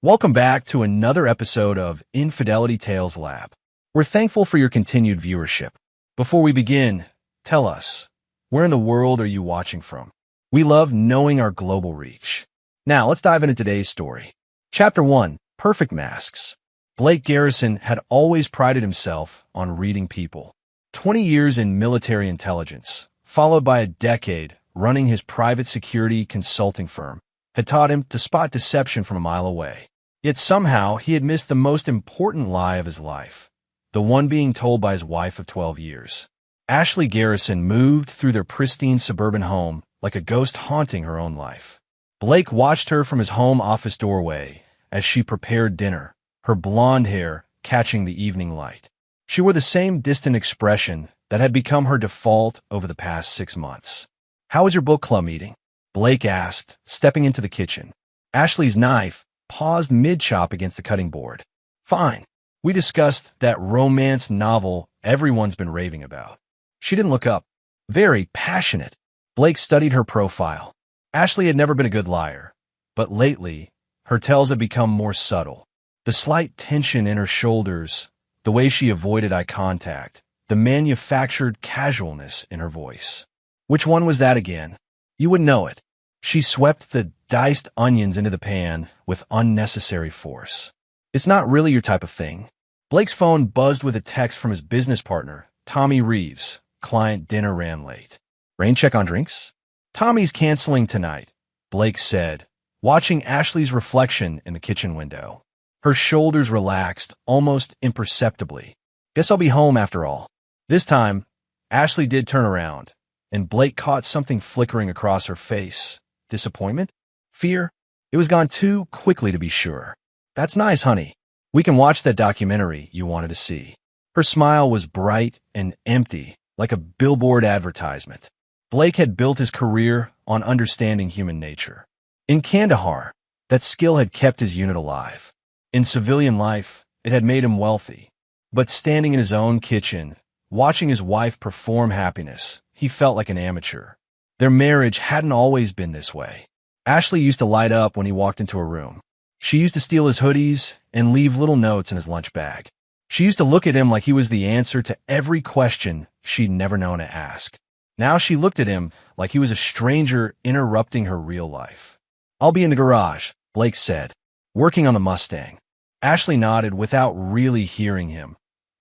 Welcome back to another episode of Infidelity Tales Lab. We're thankful for your continued viewership. Before we begin, tell us, where in the world are you watching from? We love knowing our global reach. Now, let's dive into today's story. Chapter 1, Perfect Masks. Blake Garrison had always prided himself on reading people. 20 years in military intelligence, followed by a decade running his private security consulting firm, had taught him to spot deception from a mile away. Yet somehow he had missed the most important lie of his life, the one being told by his wife of 12 years. Ashley Garrison moved through their pristine suburban home like a ghost haunting her own life. Blake watched her from his home office doorway as she prepared dinner, her blonde hair catching the evening light. She wore the same distant expression that had become her default over the past 6 months. "How was your book club meeting?" Blake asked, stepping into the kitchen. Ashley's knife paused mid-chop against the cutting board. "Fine. We discussed that romance novel everyone's been raving about." She didn't look up. Very passionate. Blake studied her profile. Ashley had never been a good liar, but lately, her tells had become more subtle. The slight tension in her shoulders, the way she avoided eye contact, the manufactured casualness in her voice. Which one was that again? You would know it. She swept the diced onions into the pan with unnecessary force. "It's not really your type of thing." Blake's phone buzzed with a text from his business partner, Tommy Reeves. Client dinner ran late. "Rain check on drinks?" "Tommy's canceling tonight," Blake said, watching Ashley's reflection in the kitchen window. Her shoulders relaxed almost imperceptibly. "Guess I'll be home after all." This time, Ashley did turn around, and Blake caught something flickering across her face. Disappointment? Fear? It was gone too quickly to be sure. "That's nice, honey. We can watch that documentary you wanted to see." Her smile was bright and empty, like a billboard advertisement. Blake had built his career on understanding human nature. In Kandahar, that skill had kept his unit alive. In civilian life, it had made him wealthy. But standing in his own kitchen, watching his wife perform happiness, he felt like an amateur. Their marriage hadn't always been this way. Ashley used to light up when he walked into a room. She used to steal his hoodies and leave little notes in his lunch bag. She used to look at him like he was the answer to every question she'd never known to ask. Now she looked at him like he was a stranger interrupting her real life. "I'll be in the garage," Blake said, working on the Mustang. Ashley nodded without really hearing him,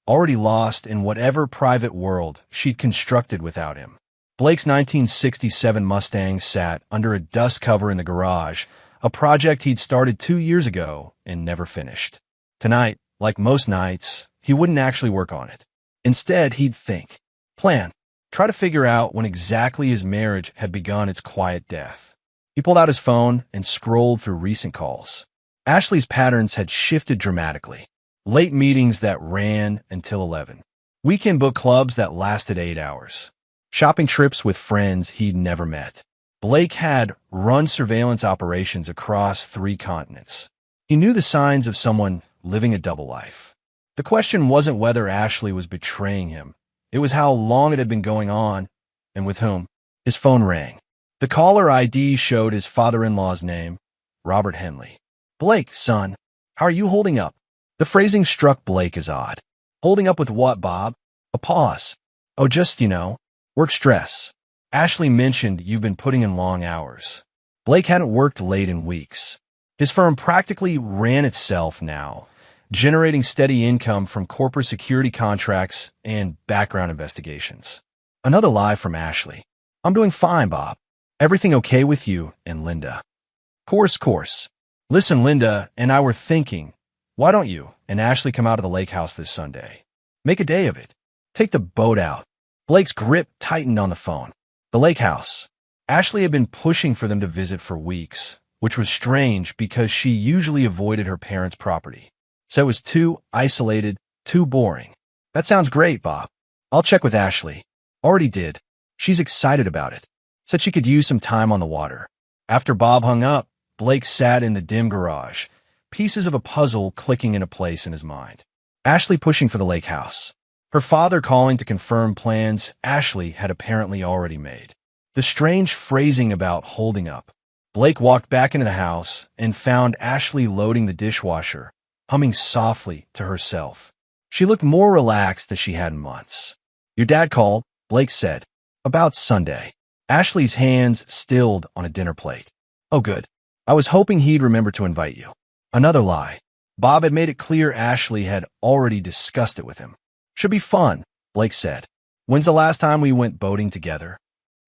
already lost in whatever private world she'd constructed without him. Blake's 1967 Mustang sat under a dust cover in the garage, a project he'd started 2 years ago and never finished. Tonight, like most nights, he wouldn't actually work on it. Instead, he'd think, plan, try to figure out when exactly his marriage had begun its quiet death. He pulled out his phone and scrolled through recent calls. Ashley's patterns had shifted dramatically. Late meetings that ran until 11. Weekend book clubs that lasted 8 hours. Shopping trips with friends he'd never met. Blake had run surveillance operations across 3 continents. He knew the signs of someone living a double life. The question wasn't whether Ashley was betraying him. It was how long it had been going on, and with whom. His phone rang. The caller ID showed his father-in-law's name, Robert Henley. "Blake, son, how are you holding up?" The phrasing struck Blake as odd. "Holding up with what, Bob?" A pause. "Oh, just, work stress. Ashley mentioned you've been putting in long hours." Blake hadn't worked late in weeks. His firm practically ran itself now, generating steady income from corporate security contracts and background investigations. Another lie from Ashley. "I'm doing fine, Bob. Everything okay with you and Linda?" Course. "Listen, Linda and I were thinking, why don't you and Ashley come out to the lake house this Sunday? Make a day of it. Take the boat out." Blake's grip tightened on the phone. The lake house. Ashley had been pushing for them to visit for weeks, which was strange because she usually avoided her parents' property. So it was too isolated, too boring. "That sounds great, Bob. I'll check with Ashley." Already did. She's excited about it. Said she could use some time on the water. After Bob hung up, Blake sat in the dim garage, pieces of a puzzle clicking into place in his mind. Ashley pushing for the lake house. Her father calling to confirm plans Ashley had apparently already made. The strange phrasing about holding up. Blake walked back into the house and found Ashley loading the dishwasher, humming softly to herself. She looked more relaxed than she had in months. "Your dad called," Blake said. "About Sunday." Ashley's hands stilled on a dinner plate. "Oh, good. I was hoping he'd remember to invite you." Another lie. Bob had made it clear Ashley had already discussed it with him. "Should be fun," Blake said. "When's the last time we went boating together?"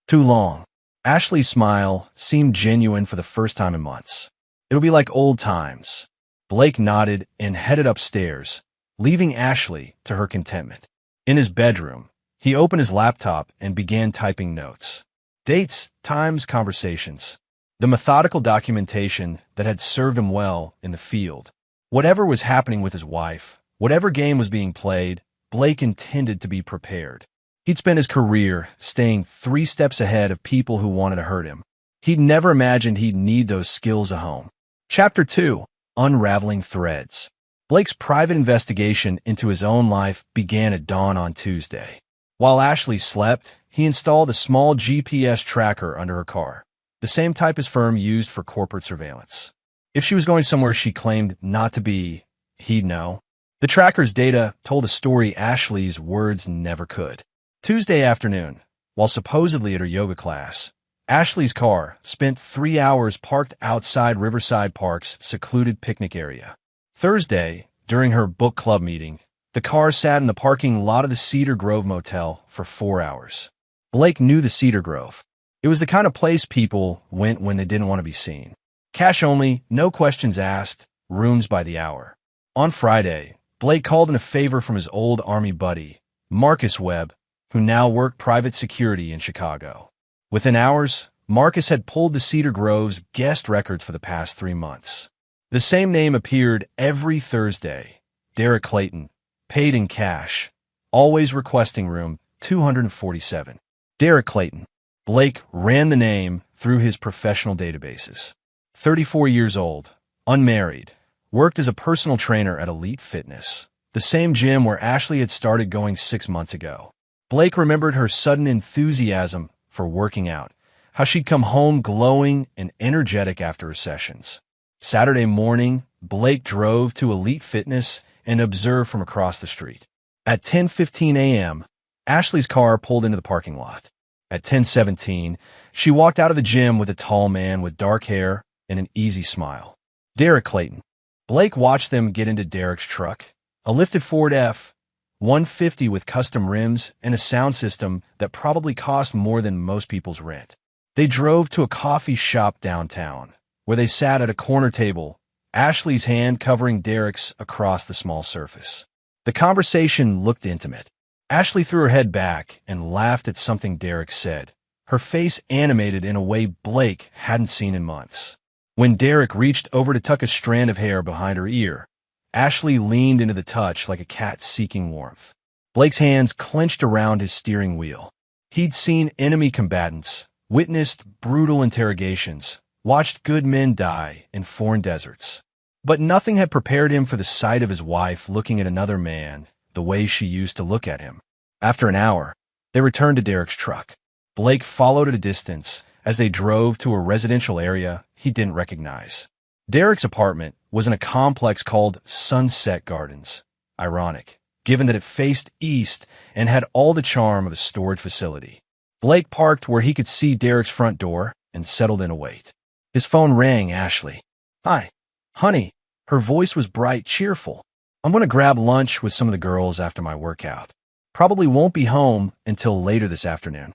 "Too long." Ashley's smile seemed genuine for the first time in months. "It'll be like old times." Blake nodded and headed upstairs, leaving Ashley to her contentment. In his bedroom, he opened his laptop and began typing notes. Dates, times, conversations. The methodical documentation that had served him well in the field. Whatever was happening with his wife, whatever game was being played, Blake intended to be prepared. He'd spent his career staying 3 steps ahead of people who wanted to hurt him. He'd never imagined he'd need those skills at home. Chapter 2. Unraveling Threads. Blake's private investigation into his own life began at dawn on Tuesday. While Ashley slept, he installed a small GPS tracker under her car, the same type his firm used for corporate surveillance. If she was going somewhere she claimed not to be, he'd know. The tracker's data told a story Ashley's words never could. Tuesday afternoon, while supposedly at her yoga class, Ashley's car spent 3 hours parked outside Riverside Park's secluded picnic area. Thursday, during her book club meeting, the car sat in the parking lot of the Cedar Grove Motel for 4 hours. Blake knew the Cedar Grove. It was the kind of place people went when they didn't want to be seen. Cash only, no questions asked, rooms by the hour. On Friday, Blake called in a favor from his old Army buddy, Marcus Webb, who now worked private security in Chicago. Within hours, Marcus had pulled the Cedar Grove's guest records for the past 3 months. The same name appeared every Thursday. Derek Clayton, paid in cash, always requesting room 247. Derek Clayton. Blake ran the name through his professional databases. 34 years old, unmarried, worked as a personal trainer at Elite Fitness, the same gym where Ashley had started going 6 months ago. Blake remembered her sudden enthusiasm for working out, how she'd come home glowing and energetic after her sessions. Saturday morning, Blake drove to Elite Fitness and observed from across the street. At 10:15 a.m., Ashley's car pulled into the parking lot. At 10:17, she walked out of the gym with a tall man with dark hair and an easy smile. Derek Clayton. Blake watched them get into Derek's truck, a lifted Ford F-150 with custom rims and a sound system that probably cost more than most people's rent. They drove to a coffee shop downtown, where they sat at a corner table, Ashley's hand covering Derek's across the small surface. The conversation looked intimate. Ashley threw her head back and laughed at something Derek said, her face animated in a way Blake hadn't seen in months. When Derek reached over to tuck a strand of hair behind her ear, Ashley leaned into the touch like a cat seeking warmth. Blake's hands clenched around his steering wheel. He'd seen enemy combatants, witnessed brutal interrogations, watched good men die in foreign deserts. But nothing had prepared him for the sight of his wife looking at another man the way she used to look at him. After an hour, they returned to Derek's truck. Blake followed at a distance as they drove to a residential area he didn't recognize. Derek's apartment was in a complex called Sunset Gardens. Ironic, given that it faced east and had all the charm of a storage facility. Blake parked where he could see Derek's front door and settled in a wait. His phone rang. Ashley. "Hi. Honey." Her voice was bright, cheerful. "I'm going to grab lunch with some of the girls after my workout. Probably won't be home until later this afternoon."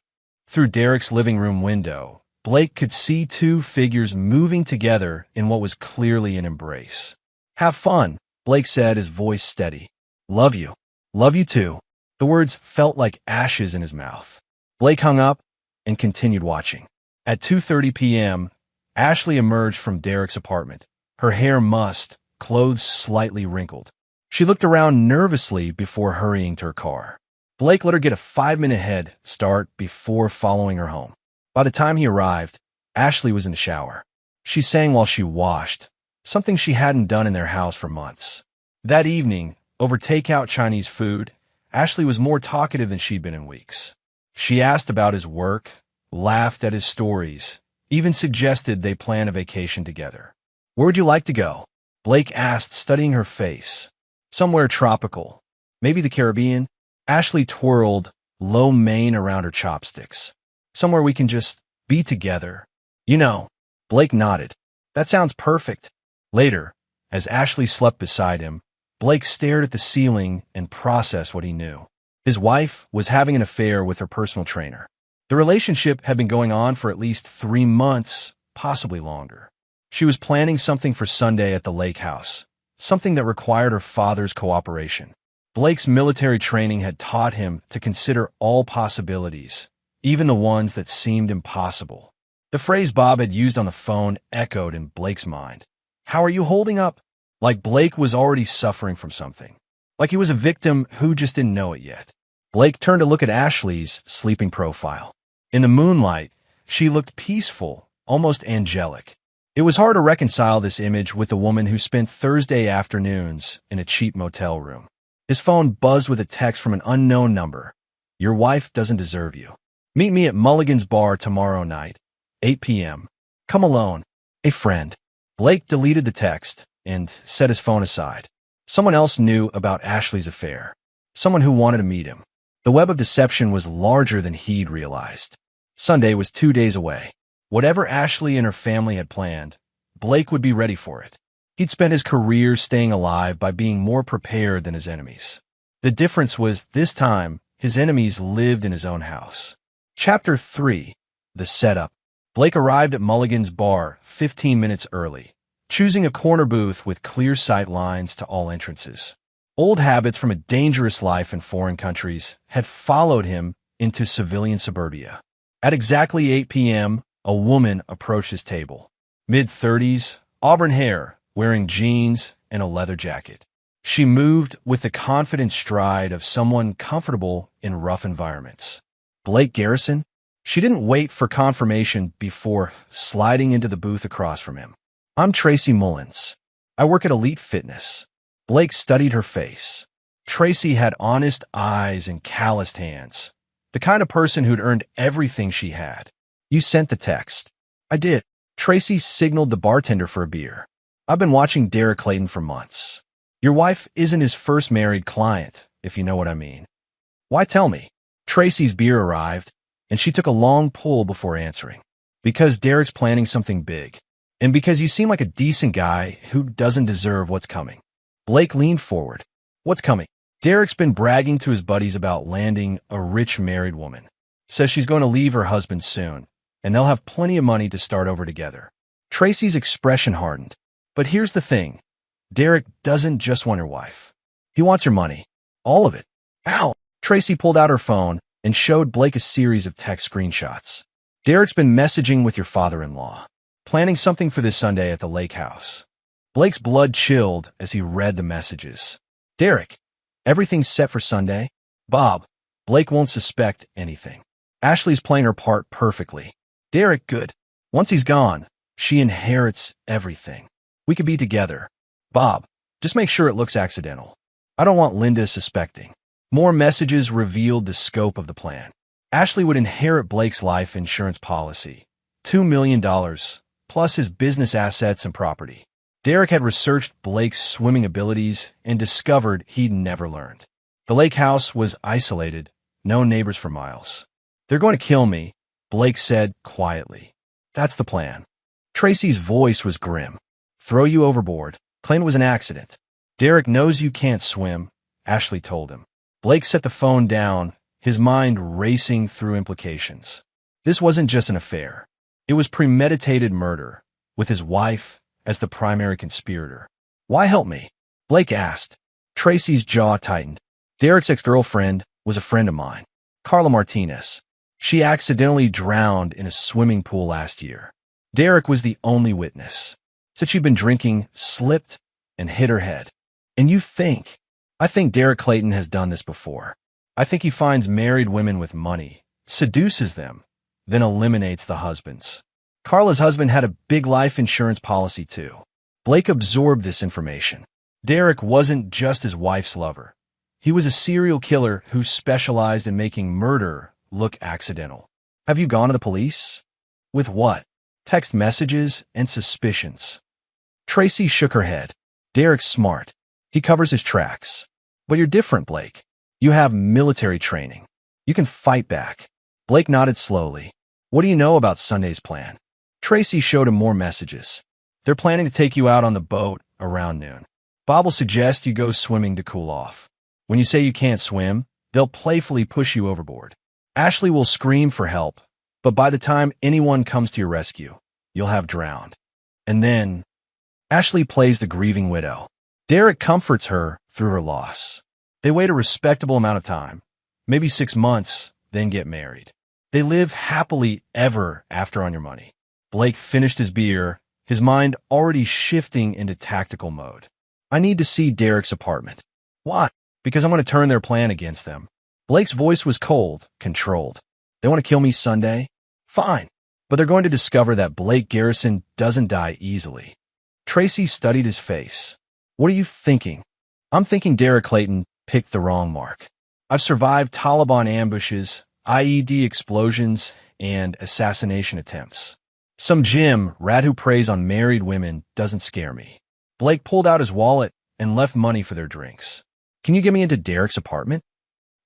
Through Derek's living room window, Blake could see 2 figures moving together in what was clearly an embrace. "Have fun," Blake said, his voice steady. "Love you." "Love you too." The words felt like ashes in his mouth. Blake hung up and continued watching. At 2:30 p.m., Ashley emerged from Derek's apartment, her hair mussed, clothes slightly wrinkled. She looked around nervously before hurrying to her car. Blake let her get a 5-minute head start before following her home. By the time he arrived, Ashley was in the shower. She sang while she washed, something she hadn't done in their house for months. That evening, over takeout Chinese food, Ashley was more talkative than she'd been in weeks. She asked about his work, laughed at his stories, even suggested they plan a vacation together. "Where would you like to go?" Blake asked, studying her face. "Somewhere tropical. Maybe the Caribbean?" Ashley twirled low mane around her chopsticks. "Somewhere we can just be together. You know." Blake nodded. "That sounds perfect." Later, as Ashley slept beside him, Blake stared at the ceiling and processed what he knew. His wife was having an affair with her personal trainer. The relationship had been going on for at least 3 months, possibly longer. She was planning something for Sunday at the lake house, something that required her father's cooperation. Blake's military training had taught him to consider all possibilities, even the ones that seemed impossible. The phrase Bob had used on the phone echoed in Blake's mind. "How are you holding up?" Like Blake was already suffering from something. Like he was a victim who just didn't know it yet. Blake turned to look at Ashley's sleeping profile. In the moonlight, she looked peaceful, almost angelic. It was hard to reconcile this image with the woman who spent Thursday afternoons in a cheap motel room. His phone buzzed with a text from an unknown number. "Your wife doesn't deserve you. Meet me at Mulligan's Bar tomorrow night, 8 p.m. Come alone. A friend." Blake deleted the text and set his phone aside. Someone else knew about Ashley's affair. Someone who wanted to meet him. The web of deception was larger than he'd realized. Sunday was 2 days away. Whatever Ashley and her family had planned, Blake would be ready for it. He'd spent his career staying alive by being more prepared than his enemies. The difference was, this time, his enemies lived in his own house. Chapter 3. The Setup. Blake arrived at Mulligan's Bar 15 minutes early, choosing a corner booth with clear sight lines to all entrances. Old habits from a dangerous life in foreign countries had followed him into civilian suburbia. At exactly 8 p.m., a woman approached his table. Mid-30s, auburn hair, wearing jeans and a leather jacket. She moved with the confident stride of someone comfortable in rough environments. Blake Garrison? She didn't wait for confirmation before sliding into the booth across from him. "I'm Tracy Mullins. I work at Elite Fitness." Blake studied her face. Tracy had honest eyes and calloused hands. The kind of person who'd earned everything she had. "You sent the text." "I did." Tracy signaled the bartender for a beer. "I've been watching Derek Clayton for months. Your wife isn't his first married client, if you know what I mean." "Why tell me?" Tracy's beer arrived, and she took a long pull before answering. "Because Derek's planning something big. And because you seem like a decent guy who doesn't deserve what's coming." Blake leaned forward. "What's coming?" "Derek's been bragging to his buddies about landing a rich married woman. Says she's going to leave her husband soon, and they'll have plenty of money to start over together." Tracy's expression hardened. "But here's the thing. Derek doesn't just want your wife. He wants your money. All of it." "Ow!" Tracy pulled out her phone and showed Blake a series of text screenshots. "Derek's been messaging with your father-in-law. Planning something for this Sunday at the lake house." Blake's blood chilled as he read the messages. "Derek, everything's set for Sunday?" "Bob, Blake won't suspect anything. Ashley's playing her part perfectly." "Derek, good. Once he's gone, she inherits everything. We could be together." "Bob, just make sure it looks accidental. I don't want Linda suspecting." More messages revealed the scope of the plan. Ashley would inherit Blake's life insurance policy, $2 million, plus his business assets and property. Derek had researched Blake's swimming abilities and discovered he'd never learned. The lake house was isolated, no neighbors for miles. "They're going to kill me," Blake said quietly. "That's the plan." Tracy's voice was grim. "Throw you overboard. Claim it was an accident." "Derek knows you can't swim," Ashley told him. Blake set the phone down, his mind racing through implications. This wasn't just an affair. It was premeditated murder, with his wife as the primary conspirator. "Why help me?" Blake asked. Tracy's jaw tightened. "Derek's ex-girlfriend was a friend of mine, Carla Martinez. She accidentally drowned in a swimming pool last year. Derek was the only witness. Said she'd been drinking, slipped, and hit her head. And you think? I think Derek Clayton has done this before. I think he finds married women with money, seduces them, then eliminates the husbands. Carla's husband had a big life insurance policy too." Blake absorbed this information. Derek wasn't just his wife's lover. He was a serial killer who specialized in making murder look accidental. "Have you gone to the police?" "With what?" text messages, and suspicions. Tracy shook her head. Derek's smart. He covers his tracks. But you're different, Blake. You have military training. You can fight back. Blake nodded slowly. What do you know about Sunday's plan? Tracy showed him more messages. They're planning to take you out on the boat around noon. Bob will suggest you go swimming to cool off. When you say you can't swim, they'll playfully push you overboard. Ashley will scream for help, but by the time anyone comes to your rescue, you'll have drowned. And then, Ashley plays the grieving widow. Derek comforts her through her loss. They wait a respectable amount of time, maybe 6 months, then get married. They live happily ever after on your money. Blake finished his beer, his mind already shifting into tactical mode. I need to see Derek's apartment. Why? Because I'm going to turn their plan against them. Blake's voice was cold, controlled. They want to kill me Sunday? Fine. But they're going to discover that Blake Garrison doesn't die easily. Tracy studied his face. What are you thinking? I'm thinking Derek Clayton picked the wrong mark. I've survived Taliban ambushes, IED explosions, and assassination attempts. Some gym rat who preys on married women doesn't scare me. Blake pulled out his wallet and left money for their drinks. Can you get me into Derek's apartment?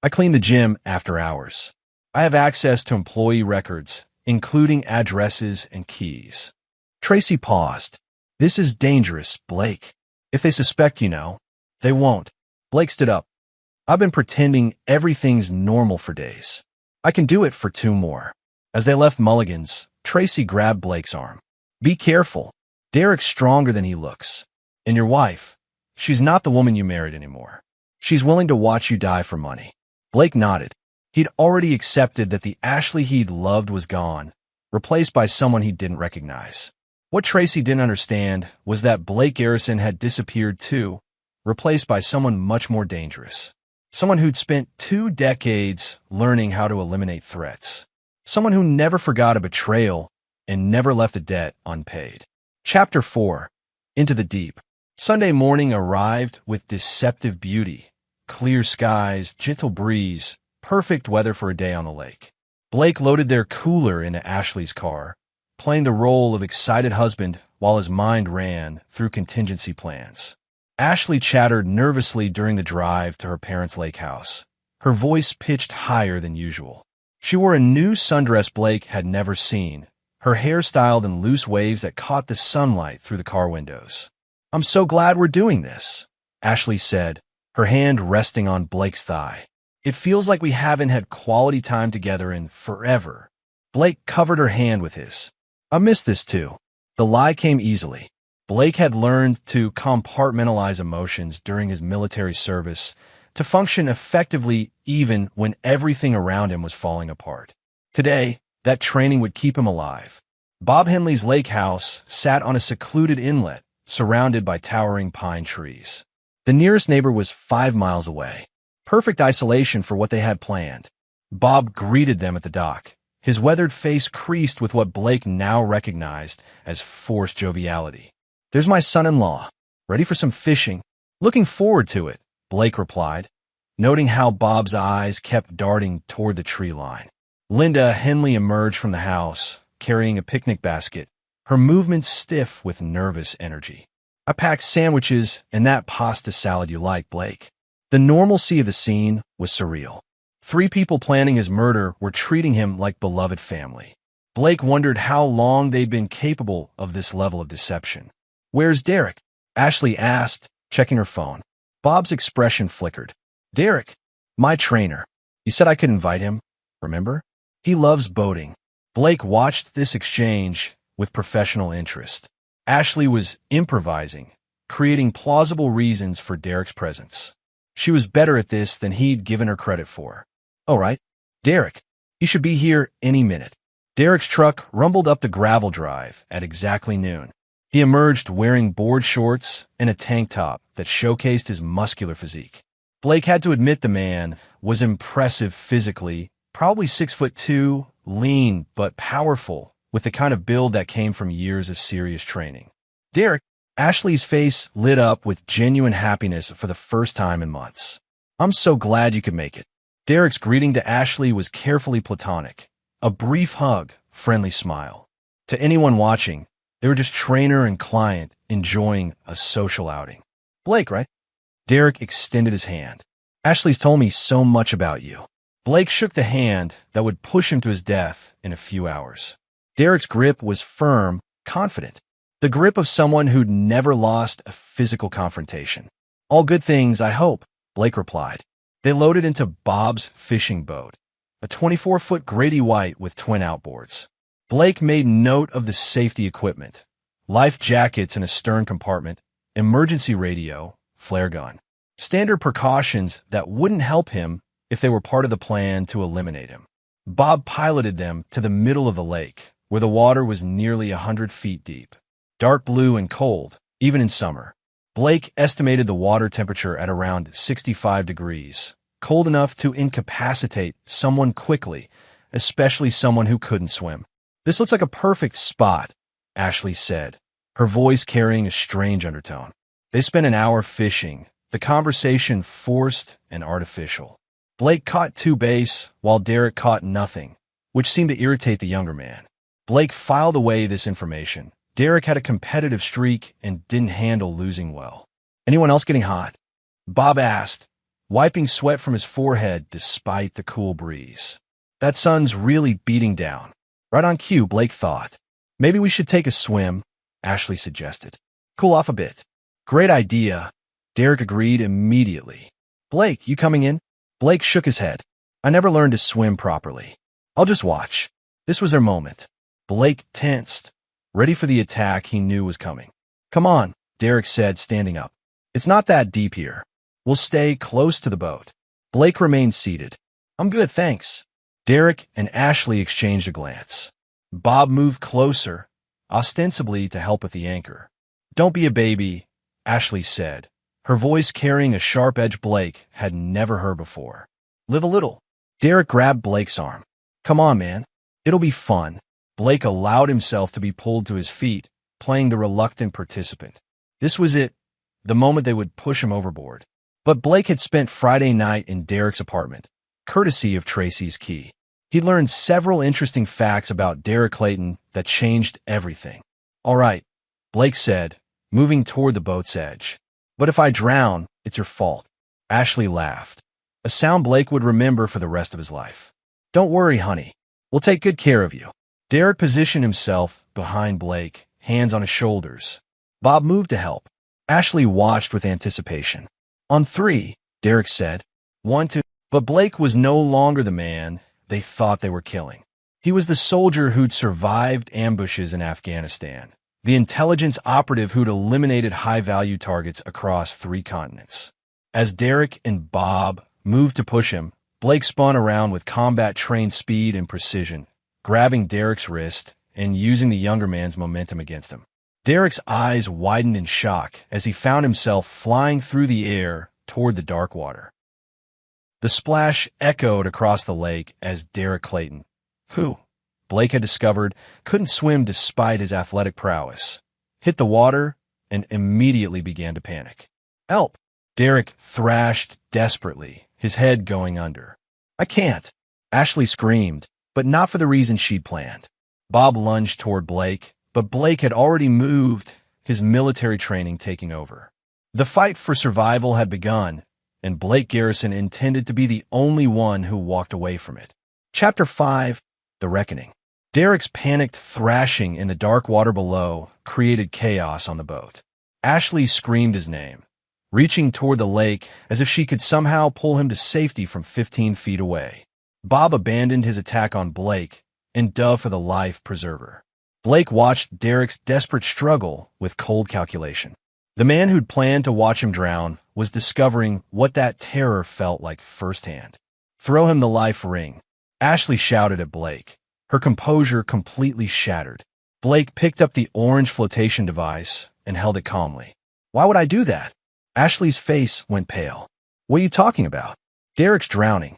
I clean the gym after hours. I have access to employee records, including addresses and keys. Tracy paused. This is dangerous, Blake. If they suspect you know, they won't. Blake stood up. I've been pretending everything's normal for days. I can do it for 2 more. As they left Mulligan's, Tracy grabbed Blake's arm. Be careful. Derek's stronger than he looks. And your wife, she's not the woman you married anymore. She's willing to watch you die for money. Blake nodded. He'd already accepted that the Ashley he'd loved was gone, replaced by someone he didn't recognize. What Tracy didn't understand was that Blake Garrison had disappeared too, replaced by someone much more dangerous. Someone who'd spent 2 decades learning how to eliminate threats. Someone who never forgot a betrayal and never left a debt unpaid. Chapter 4. Into the Deep. Sunday morning arrived with deceptive beauty. Clear skies, gentle breeze, perfect weather for a day on the lake. Blake loaded their cooler into Ashley's car, playing the role of excited husband while his mind ran through contingency plans. Ashley chattered nervously during the drive to her parents' lake house, her voice pitched higher than usual. She wore a new sundress Blake had never seen, her hair styled in loose waves that caught the sunlight through the car windows. I'm so glad we're doing this, Ashley said, her hand resting on Blake's thigh. It feels like we haven't had quality time together in forever. Blake covered her hand with his. I miss this too. The lie came easily. Blake had learned to compartmentalize emotions during his military service, to function effectively even when everything around him was falling apart. Today, that training would keep him alive. Bob Henley's lake house sat on a secluded inlet, surrounded by towering pine trees. The nearest neighbor was 5 miles away. Perfect isolation for what they had planned. Bob greeted them at the dock, his weathered face creased with what Blake now recognized as forced joviality. There's my son-in-law. Ready for some fishing? Looking forward to it, Blake replied, noting how Bob's eyes kept darting toward the tree line. Linda Henley emerged from the house, carrying a picnic basket, her movements stiff with nervous energy. I packed sandwiches and that pasta salad you like, Blake. The normalcy of the scene was surreal. 3 people planning his murder were treating him like beloved family. Blake wondered how long they'd been capable of this level of deception. Where's Derek? Ashley asked, checking her phone. Bob's expression flickered. Derek, my trainer. You said I could invite him, remember? He loves boating. Blake watched this exchange with professional interest. Ashley was improvising, creating plausible reasons for Derek's presence. She was better at this than he'd given her credit for. All right, Derek, you should be here any minute. Derek's truck rumbled up the gravel drive at exactly noon. He emerged wearing board shorts and a tank top that showcased his muscular physique. Blake had to admit the man was impressive physically, probably 6'2", lean but powerful, with the kind of build that came from years of serious training. Derek, Ashley's face lit up with genuine happiness for the first time in months. I'm so glad you could make it. Derek's greeting to Ashley was carefully platonic. A brief hug, friendly smile. To anyone watching, they were just trainer and client enjoying a social outing. Blake, right? Derek extended his hand. Ashley's told me so much about you. Blake shook the hand that would push him to his death in a few hours. Derek's grip was firm, confident. The grip of someone who'd never lost a physical confrontation. All good things, I hope, Blake replied. They loaded into Bob's fishing boat, a 24-foot Grady White with twin outboards. Blake made note of the safety equipment: life jackets in a stern compartment, emergency radio, flare gun. Standard precautions that wouldn't help him if they were part of the plan to eliminate him. Bob piloted them to the middle of the lake, where the water was nearly 100 feet deep. Dark blue and cold, even in summer. Blake estimated the water temperature at around 65 degrees, cold enough to incapacitate someone quickly, especially someone who couldn't swim. "This looks like a perfect spot," Ashley said, her voice carrying a strange undertone. They spent an hour fishing, the conversation forced and artificial. Blake caught 2 bass, while Derek caught nothing, which seemed to irritate the younger man. Blake filed away this information. Derek had a competitive streak and didn't handle losing well. "Anyone else getting hot?" Bob asked, wiping sweat from his forehead despite the cool breeze. "That sun's really beating down." Right on cue, Blake thought. "Maybe we should take a swim," Ashley suggested. "Cool off a bit." "Great idea," Derek agreed immediately. "Blake, you coming in?" Blake shook his head. "I never learned to swim properly. I'll just watch." This was their moment. Blake tensed, ready for the attack he knew was coming. "Come on," Derek said, standing up. "It's not that deep here. We'll stay close to the boat." Blake remained seated. "I'm good, thanks." Derek and Ashley exchanged a glance. Bob moved closer, ostensibly to help with the anchor. "Don't be a baby," Ashley said, her voice carrying a sharp edge Blake had never heard before. "Live a little." Derek grabbed Blake's arm. "Come on, man. It'll be fun." Blake allowed himself to be pulled to his feet, playing the reluctant participant. This was it, the moment they would push him overboard. But Blake had spent Friday night in Derek's apartment, courtesy of Tracy's key. He'd learned several interesting facts about Derek Clayton that changed everything. "All right," Blake said, moving toward the boat's edge. "But if I drown, it's your fault." Ashley laughed, a sound Blake would remember for the rest of his life. "Don't worry, honey. We'll take good care of you." Derek positioned himself behind Blake, hands on his shoulders. Bob moved to help. Ashley watched with anticipation. "On 3, Derek said. 1, 2. But Blake was no longer the man they thought they were killing. He was the soldier who'd survived ambushes in Afghanistan, the intelligence operative who'd eliminated high-value targets across 3 continents. As Derek and Bob moved to push him, Blake spun around with combat-trained speed and precision, grabbing Derek's wrist and using the younger man's momentum against him. Derek's eyes widened in shock as he found himself flying through the air toward the dark water. The splash echoed across the lake as Derek Clayton, who, Blake had discovered, couldn't swim despite his athletic prowess, hit the water and immediately began to panic. "Help!" Derek thrashed desperately, his head going under. "I can't," Ashley screamed, but not for the reason she'd planned. Bob lunged toward Blake, but Blake had already moved, his military training taking over. The fight for survival had begun, and Blake Garrison intended to be the only one who walked away from it. Chapter 5, The Reckoning. Derek's panicked thrashing in the dark water below created chaos on the boat. Ashley screamed his name, reaching toward the lake as if she could somehow pull him to safety from 15 feet away. Bob abandoned his attack on Blake and dove for the life preserver. Blake watched Derek's desperate struggle with cold calculation. The man who'd planned to watch him drown was discovering what that terror felt like firsthand. "Throw him the life ring," Ashley shouted at Blake, her composure completely shattered. Blake picked up the orange flotation device and held it calmly. "Why would I do that?" Ashley's face went pale. "What are you talking about?" "Derek's drowning.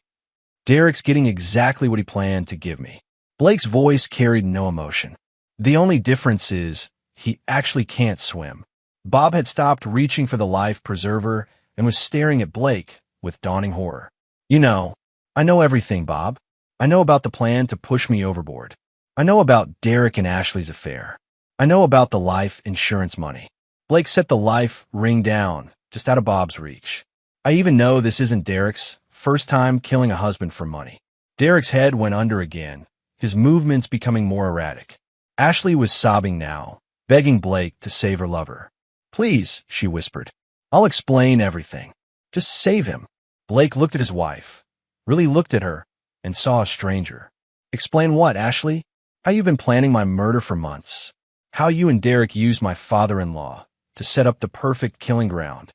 Derek's getting exactly what he planned to give me." Blake's voice carried no emotion. "The only difference is he actually can't swim." Bob had stopped reaching for the life preserver and was staring at Blake with dawning horror. I know everything, Bob. I know about the plan to push me overboard." I know about Derek and Ashley's affair. I know about the life insurance money. Blake set the life ring down, just out of Bob's reach. I even know this isn't Derek's first time killing a husband for money. Derek's head went under again, his movements becoming more erratic. Ashley was sobbing now, begging Blake to save her lover. "Please," she whispered. "I'll explain everything. Just save him." Blake looked at his wife, really looked at her, and saw a stranger. "Explain what, Ashley? How you've been planning my murder for months. How you and Derek used my father-in-law to set up the perfect killing ground."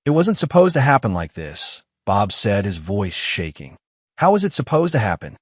"It wasn't supposed to happen like this," Bob said, his voice shaking. "How was it supposed to happen?"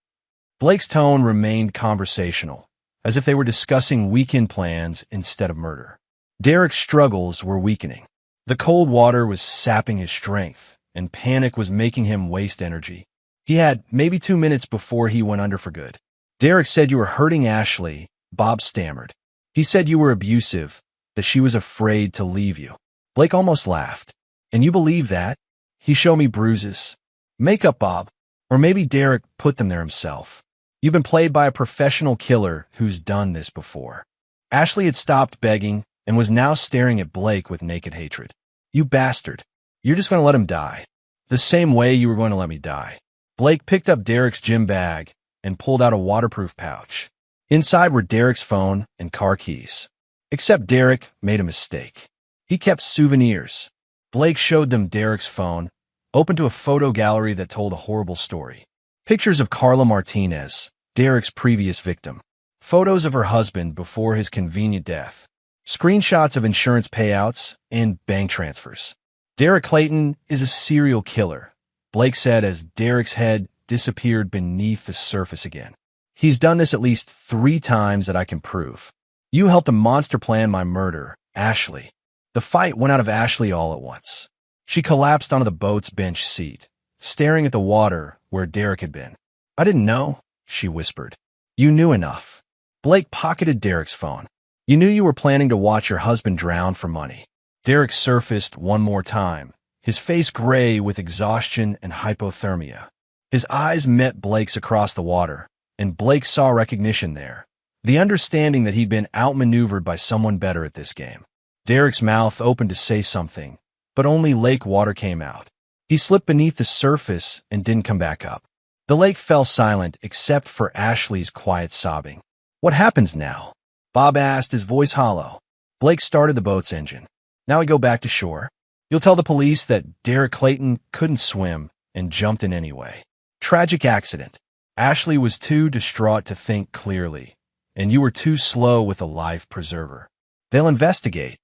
Blake's tone remained conversational, as if they were discussing weekend plans instead of murder. Derek's struggles were weakening. The cold water was sapping his strength, and panic was making him waste energy. He had maybe 2 minutes before he went under for good. "Derek said you were hurting Ashley," Bob stammered. "He said you were abusive, that she was afraid to leave you." Blake almost laughed. "And you believe that? He showed me bruises." "Make up, Bob. Or maybe Derek put them there himself. You've been played by a professional killer who's done this before." Ashley had stopped begging and was now staring at Blake with naked hatred. "You bastard. You're just going to let him die. The same way you were going to let me die." Blake picked up Derek's gym bag and pulled out a waterproof pouch. Inside were Derek's phone and car keys. Except Derek made a mistake. He kept souvenirs. Blake showed them Derek's phone, open to a photo gallery that told a horrible story. Pictures of Carla Martinez, Derek's previous victim. Photos of her husband before his convenient death. Screenshots of insurance payouts and bank transfers. "Derek Clayton is a serial killer," Blake said as Derek's head disappeared beneath the surface again. "He's done this at least 3 times that I can prove. You helped a monster plan my murder, Ashley." The fight went out of Ashley all at once. She collapsed onto the boat's bench seat, staring at the water where Derek had been. "I didn't know," she whispered. "You knew enough." Blake pocketed Derek's phone. "You knew you were planning to watch your husband drown for money." Derek surfaced one more time, his face gray with exhaustion and hypothermia. His eyes met Blake's across the water, and Blake saw recognition there, the understanding that he'd been outmaneuvered by someone better at this game. Derek's mouth opened to say something, but only lake water came out. He slipped beneath the surface and didn't come back up. The lake fell silent except for Ashley's quiet sobbing. "What happens now?" Bob asked, his voice hollow. Blake started the boat's engine. "Now we go back to shore. You'll tell the police that Derek Clayton couldn't swim and jumped in anyway. Tragic accident. Ashley was too distraught to think clearly, and you were too slow with a life preserver. They'll investigate.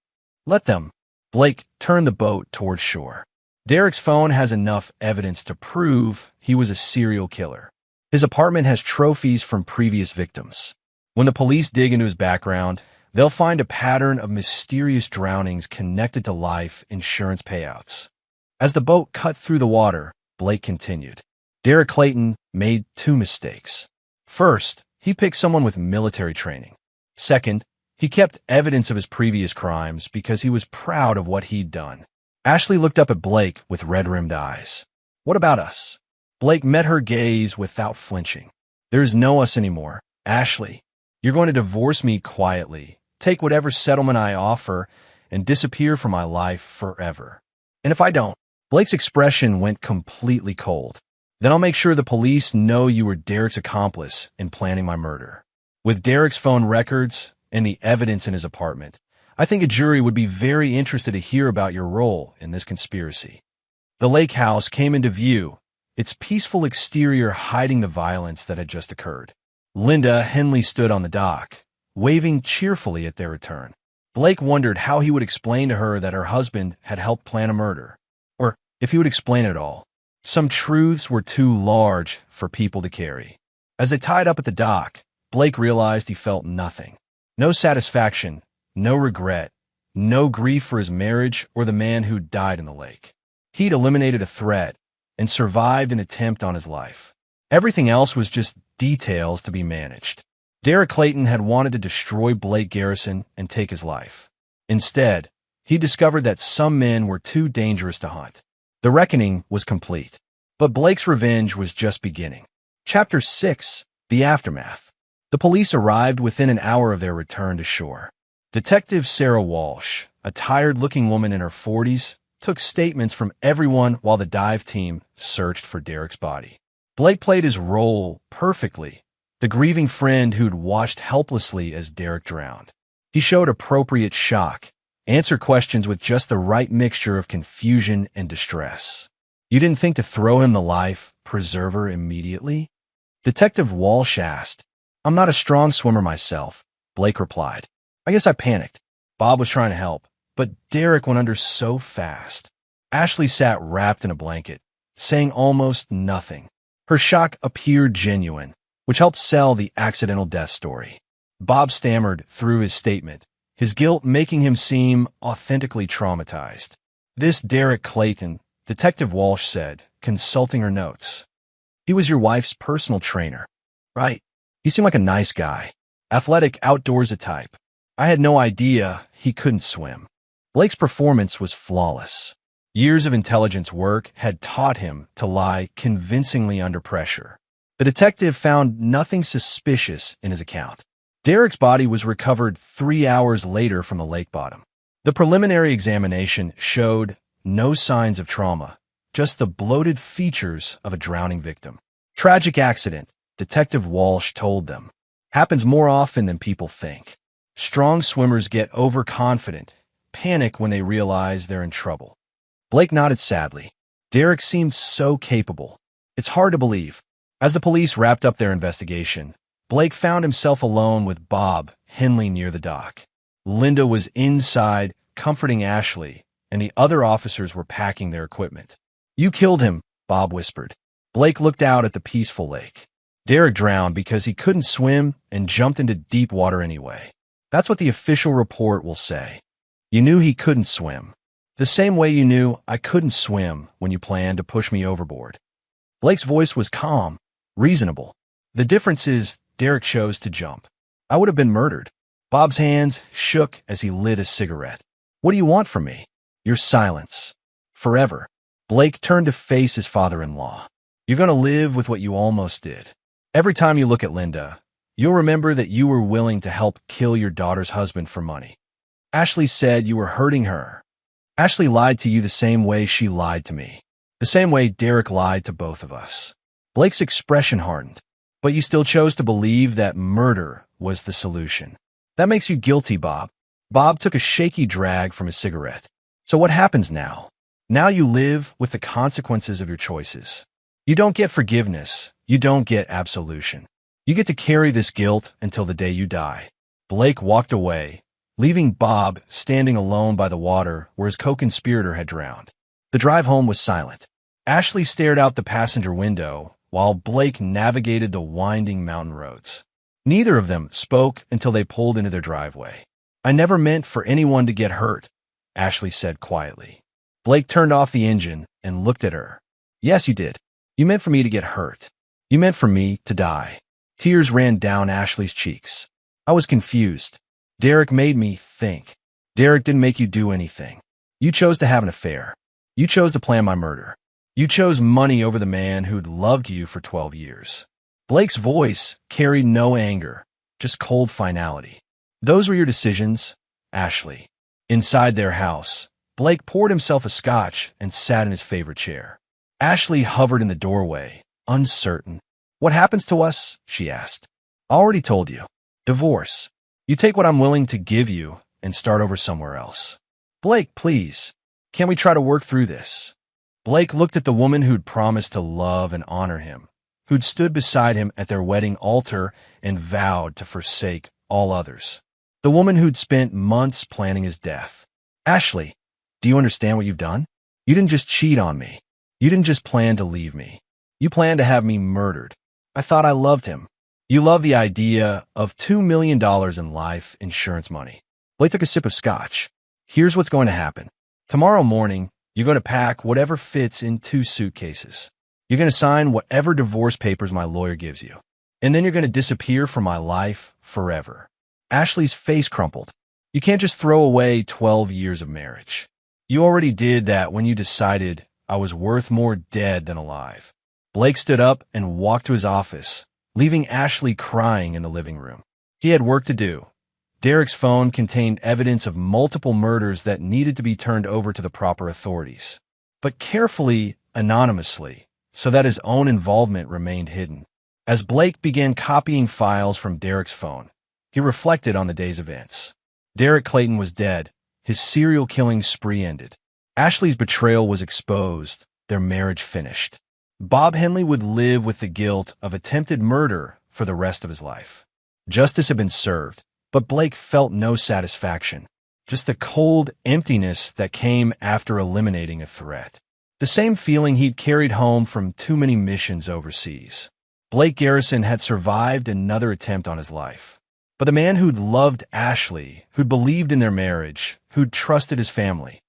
Let them." Blake turned the boat toward shore. "Derek's phone has enough evidence to prove he was a serial killer. His apartment has trophies from previous victims. When the police dig into his background, they'll find a pattern of mysterious drownings connected to life insurance payouts." As the boat cut through the water, Blake continued. "Derek Clayton made 2 mistakes. First, he picked someone with military training. Second, he kept evidence of his previous crimes because he was proud of what he'd done." Ashley looked up at Blake with red-rimmed eyes. "What about us?" Blake met her gaze without flinching. "There's no us anymore, Ashley. You're going to divorce me quietly, take whatever settlement I offer, and disappear from my life forever. And if I don't," Blake's expression went completely cold, "then I'll make sure the police know you were Derek's accomplice in planning my murder. With Derek's phone records and the evidence in his apartment, I think a jury would be very interested to hear about your role in this conspiracy." The lake house came into view, its peaceful exterior hiding the violence that had just occurred. Linda Henley stood on the dock, waving cheerfully at their return. Blake wondered how he would explain to her that her husband had helped plan a murder, or if he would explain it all. Some truths were too large for people to carry. As they tied up at the dock, Blake realized he felt nothing. No satisfaction, no regret, no grief for his marriage or the man who died in the lake. He'd eliminated a threat and survived an attempt on his life. Everything else was just details to be managed. Derek Clayton had wanted to destroy Blake Garrison and take his life. Instead, he discovered that some men were too dangerous to hunt. The reckoning was complete. But Blake's revenge was just beginning. Chapter 6, The Aftermath. The police arrived within an hour of their return to shore. Detective Sarah Walsh, a tired-looking woman in her 40s, took statements from everyone while the dive team searched for Derek's body. Blake played his role perfectly, the grieving friend who'd watched helplessly as Derek drowned. He showed appropriate shock, answered questions with just the right mixture of confusion and distress. You didn't think to throw him the life preserver immediately? Detective Walsh asked. I'm not a strong swimmer myself, Blake replied. I guess I panicked. Bob was trying to help, but Derek went under so fast. Ashley sat wrapped in a blanket, saying almost nothing. Her shock appeared genuine, which helped sell the accidental death story. Bob stammered through his statement, his guilt making him seem authentically traumatized. This Derek Clayton, Detective Walsh said, consulting her notes. He was your wife's personal trainer, right? He seemed like a nice guy, athletic outdoorsy type. I had no idea he couldn't swim. Blake's performance was flawless. Years of intelligence work had taught him to lie convincingly under pressure. The detective found nothing suspicious in his account. Derek's body was recovered 3 hours later from the lake bottom. The preliminary examination showed no signs of trauma, just the bloated features of a drowning victim. Tragic accident, Detective Walsh told them. Happens more often than people think. Strong swimmers get overconfident, panic when they realize they're in trouble. Blake nodded sadly. Derek seemed so capable. It's hard to believe. As the police wrapped up their investigation, Blake found himself alone with Bob Henley near the dock. Linda was inside, comforting Ashley, and the other officers were packing their equipment. You killed him, Bob whispered. Blake looked out at the peaceful lake. Derek drowned because he couldn't swim and jumped into deep water anyway. That's what the official report will say. You knew he couldn't swim. The same way you knew I couldn't swim when you planned to push me overboard. Blake's voice was calm, reasonable. The difference is Derek chose to jump. I would have been murdered. Bob's hands shook as he lit a cigarette. What do you want from me? Your silence. Forever. Blake turned to face his father-in-law. You're going to live with what you almost did. Every time you look at Linda, you'll remember that you were willing to help kill your daughter's husband for money. Ashley said you were hurting her. Ashley lied to you the same way she lied to me. The same way Derek lied to both of us. Blake's expression hardened. But you still chose to believe that murder was the solution. That makes you guilty, Bob. Bob took a shaky drag from his cigarette. So what happens now? Now you live with the consequences of your choices. You don't get forgiveness. You don't get absolution. You get to carry this guilt until the day you die. Blake walked away, leaving Bob standing alone by the water where his co-conspirator had drowned. The drive home was silent. Ashley stared out the passenger window while Blake navigated the winding mountain roads. Neither of them spoke until they pulled into their driveway. I never meant for anyone to get hurt, Ashley said quietly. Blake turned off the engine and looked at her. Yes, you did. You meant for me to get hurt. You meant for me to die. Tears ran down Ashley's cheeks. I was confused. Derek made me think. Derek didn't make you do anything. You chose to have an affair. You chose to plan my murder. You chose money over the man who'd loved you for 12 years. Blake's voice carried no anger, just cold finality. Those were your decisions, Ashley. Inside their house, Blake poured himself a scotch and sat in his favorite chair. Ashley hovered in the doorway, uncertain. What happens to us? She asked. I already told you. Divorce. You take what I'm willing to give you and start over somewhere else. Blake, please. Can't we try to work through this? Blake looked at the woman who'd promised to love and honor him, who'd stood beside him at their wedding altar and vowed to forsake all others. The woman who'd spent months planning his death. Ashley, do you understand what you've done? You didn't just cheat on me. You didn't just plan to leave me. You planned to have me murdered. I thought I loved him. You love the idea of $2 million in life insurance money. Blake took a sip of scotch. Here's what's going to happen. Tomorrow morning, you're going to pack whatever fits in 2 suitcases. You're going to sign whatever divorce papers my lawyer gives you. And then you're going to disappear from my life forever. Ashley's face crumpled. You can't just throw away 12 years of marriage. You already did that when you decided I was worth more dead than alive. Blake stood up and walked to his office, leaving Ashley crying in the living room. He had work to do. Derek's phone contained evidence of multiple murders that needed to be turned over to the proper authorities, but carefully, anonymously, so that his own involvement remained hidden. As Blake began copying files from Derek's phone, he reflected on the day's events. Derek Clayton was dead. His serial killing spree ended. Ashley's betrayal was exposed. Their marriage finished. Bob Henley would live with the guilt of attempted murder for the rest of his life. Justice had been served, but Blake felt no satisfaction, just the cold emptiness that came after eliminating a threat. The same feeling he'd carried home from too many missions overseas. Blake Garrison had survived another attempt on his life. But the man who'd loved Ashley, who'd believed in their marriage, who'd trusted his family,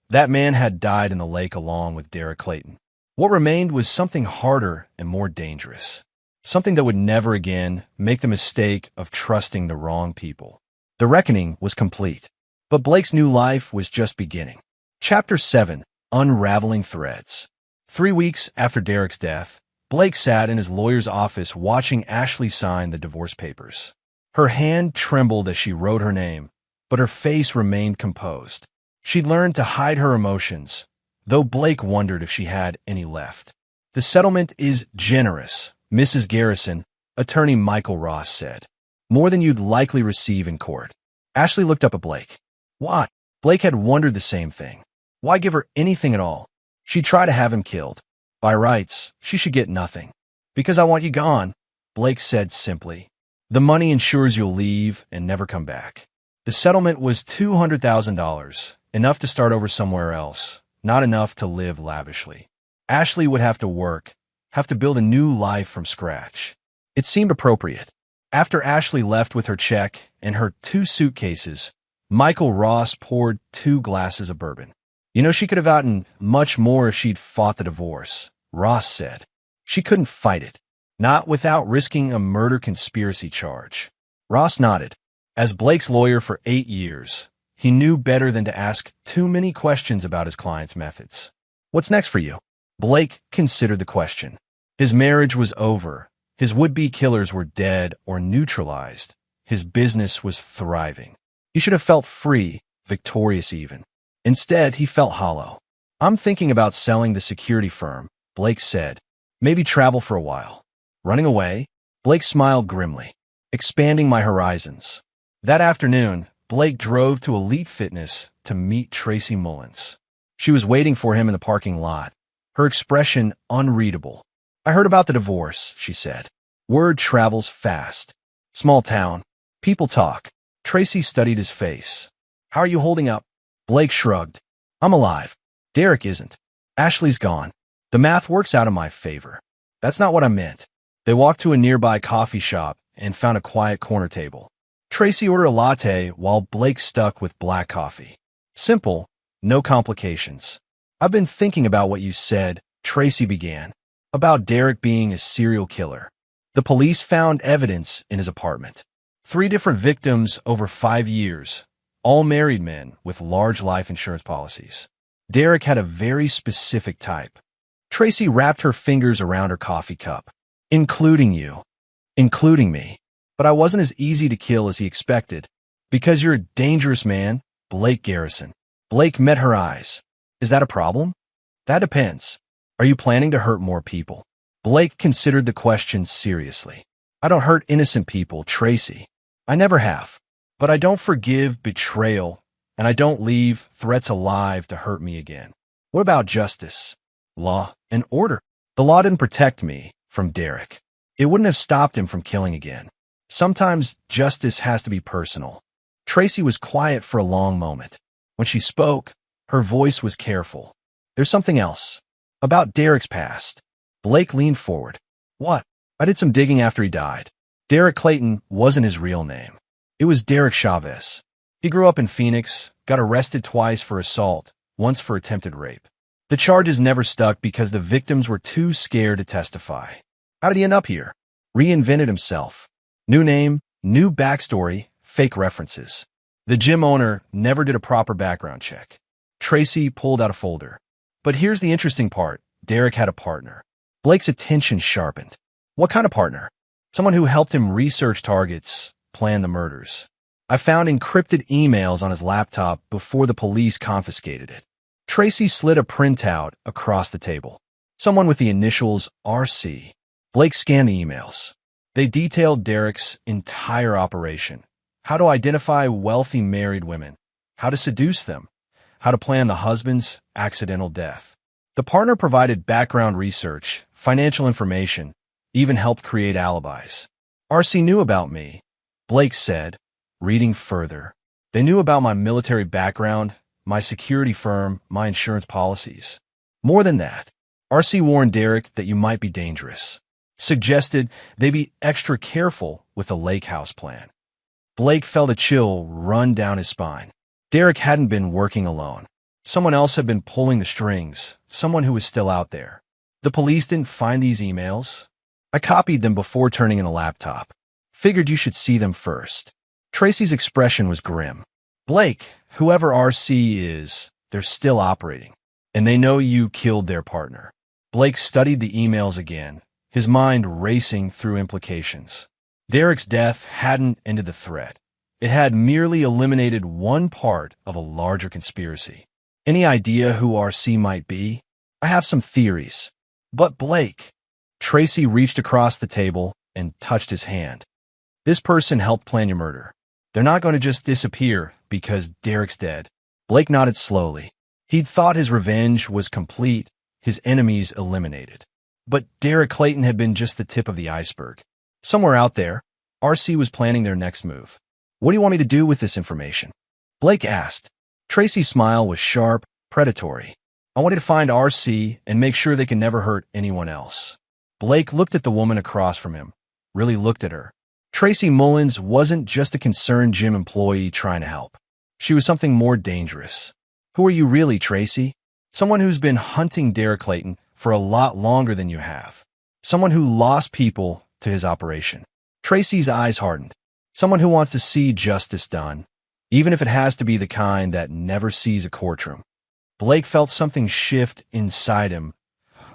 that man had died in the lake along with Derek Clayton. What remained was something harder and more dangerous. Something that would never again make the mistake of trusting the wrong people. The reckoning was complete, but Blake's new life was just beginning. Chapter 7: Unraveling Threads. 3 weeks after Derek's death, Blake sat in his lawyer's office watching Ashley sign the divorce papers. Her hand trembled as she wrote her name, but her face remained composed. She'd learned to hide her emotions, though Blake wondered if she had any left. "The settlement is generous," Mrs. Garrison, attorney Michael Ross said. "More than you'd likely receive in court." Ashley looked up at Blake. Why? Blake had wondered the same thing. Why give her anything at all? She'd try to have him killed. By rights, she should get nothing. "Because I want you gone," Blake said simply. "The money ensures you'll leave and never come back." The settlement was $200,000, enough to start over somewhere else, not enough to live lavishly. Ashley would have to work, have to build a new life from scratch. It seemed appropriate. After Ashley left with her check and her 2 suitcases, Michael Ross poured 2 glasses of bourbon. "You know, she could have gotten much more if she'd fought the divorce," Ross said. "She couldn't fight it. Not without risking a murder conspiracy charge." Ross nodded. As Blake's lawyer for 8 years, he knew better than to ask too many questions about his client's methods. "What's next for you?" Blake considered the question. His marriage was over. His would-be killers were dead or neutralized. His business was thriving. He should have felt free, victorious even. Instead, he felt hollow. "I'm thinking about selling the security firm," Blake said. "Maybe travel for a while." "Running away?" Blake smiled grimly. "Expanding my horizons." That afternoon, Blake drove to Elite Fitness to meet Tracy Mullins. She was waiting for him in the parking lot, her expression unreadable. "I heard about the divorce," she said. "Word travels fast. Small town. People talk." Tracy studied his face. "How are you holding up?" Blake shrugged. "I'm alive. Derek isn't. Ashley's gone. The math works out in my favor." "That's not what I meant." They walked to a nearby coffee shop and found a quiet corner table. Tracy ordered a latte while Blake stuck with black coffee. "Simple, no complications." "I've been thinking about what you said," Tracy began. "About Derek being a serial killer. The police found evidence in his apartment. 3 different victims over 5 years, all married men with large life insurance policies. Derek had a very specific type." Tracy wrapped her fingers around her coffee cup. "Including you. Including me. But I wasn't as easy to kill as he expected. Because you're a dangerous man, Blake Garrison." Blake met her eyes. "Is that a problem?" "That depends. Are you planning to hurt more people?" Blake considered the question seriously. "I don't hurt innocent people, Tracy. I never have. But I don't forgive betrayal, and I don't leave threats alive to hurt me again." "What about justice? Law and order?" "The law didn't protect me from Derek. It wouldn't have stopped him from killing again. Sometimes justice has to be personal." Tracy was quiet for a long moment. When she spoke, her voice was careful. "There's something else. About Derek's past." Blake leaned forward. "What?" "I did some digging after he died. Derek Clayton wasn't his real name. It was Derek Chavez. He grew up in Phoenix, got arrested twice for assault, once for attempted rape. The charges never stuck because the victims were too scared to testify." "How did he end up here?" "Reinvented himself. New name, new backstory, fake references. The gym owner never did a proper background check." Tracy pulled out a folder. "But here's the interesting part. Derek had a partner." Blake's attention sharpened. "What kind of partner?" Someone who helped him research targets, plan the murders. I found encrypted emails on his laptop before the police confiscated it. Tracy slid a printout across the table. Someone with the initials RC. Blake scanned the emails. They detailed Derek's entire operation. How to identify wealthy married women. How to seduce them. How to plan the husband's accidental death. The partner provided background research, financial information, even helped create alibis. RC knew about me, Blake said, reading further. They knew about my military background, my security firm, my insurance policies. More than that, RC warned Derek that you might be dangerous. Suggested they be extra careful with the lake house plan. Blake felt a chill run down his spine. Derek hadn't been working alone. Someone else had been pulling the strings, someone who was still out there. The police didn't find these emails. I copied them before turning in the laptop. Figured you should see them first. Tracy's expression was grim. Blake, whoever RC is, they're still operating. And they know you killed their partner. Blake studied the emails again, his mind racing through implications. Derek's death hadn't ended the threat. It had merely eliminated one part of a larger conspiracy. Any idea who RC might be? I have some theories. But Blake. Tracy reached across the table and touched his hand. This person helped plan your murder. They're not going to just disappear because Derek's dead. Blake nodded slowly. He'd thought his revenge was complete, his enemies eliminated. But Derek Clayton had been just the tip of the iceberg. Somewhere out there, RC was planning their next move. What do you want me to do with this information? Blake asked. Tracy's smile was sharp, predatory. I wanted to find RC and make sure they can never hurt anyone else. Blake looked at the woman across from him, really looked at her. Tracy Mullins wasn't just a concerned gym employee trying to help. She was something more dangerous. Who are you really, Tracy? Someone who's been hunting Derek Clayton for a lot longer than you have. Someone who lost people to his operation. Tracy's eyes hardened. Someone who wants to see justice done, even if it has to be the kind that never sees a courtroom. Blake felt something shift inside him,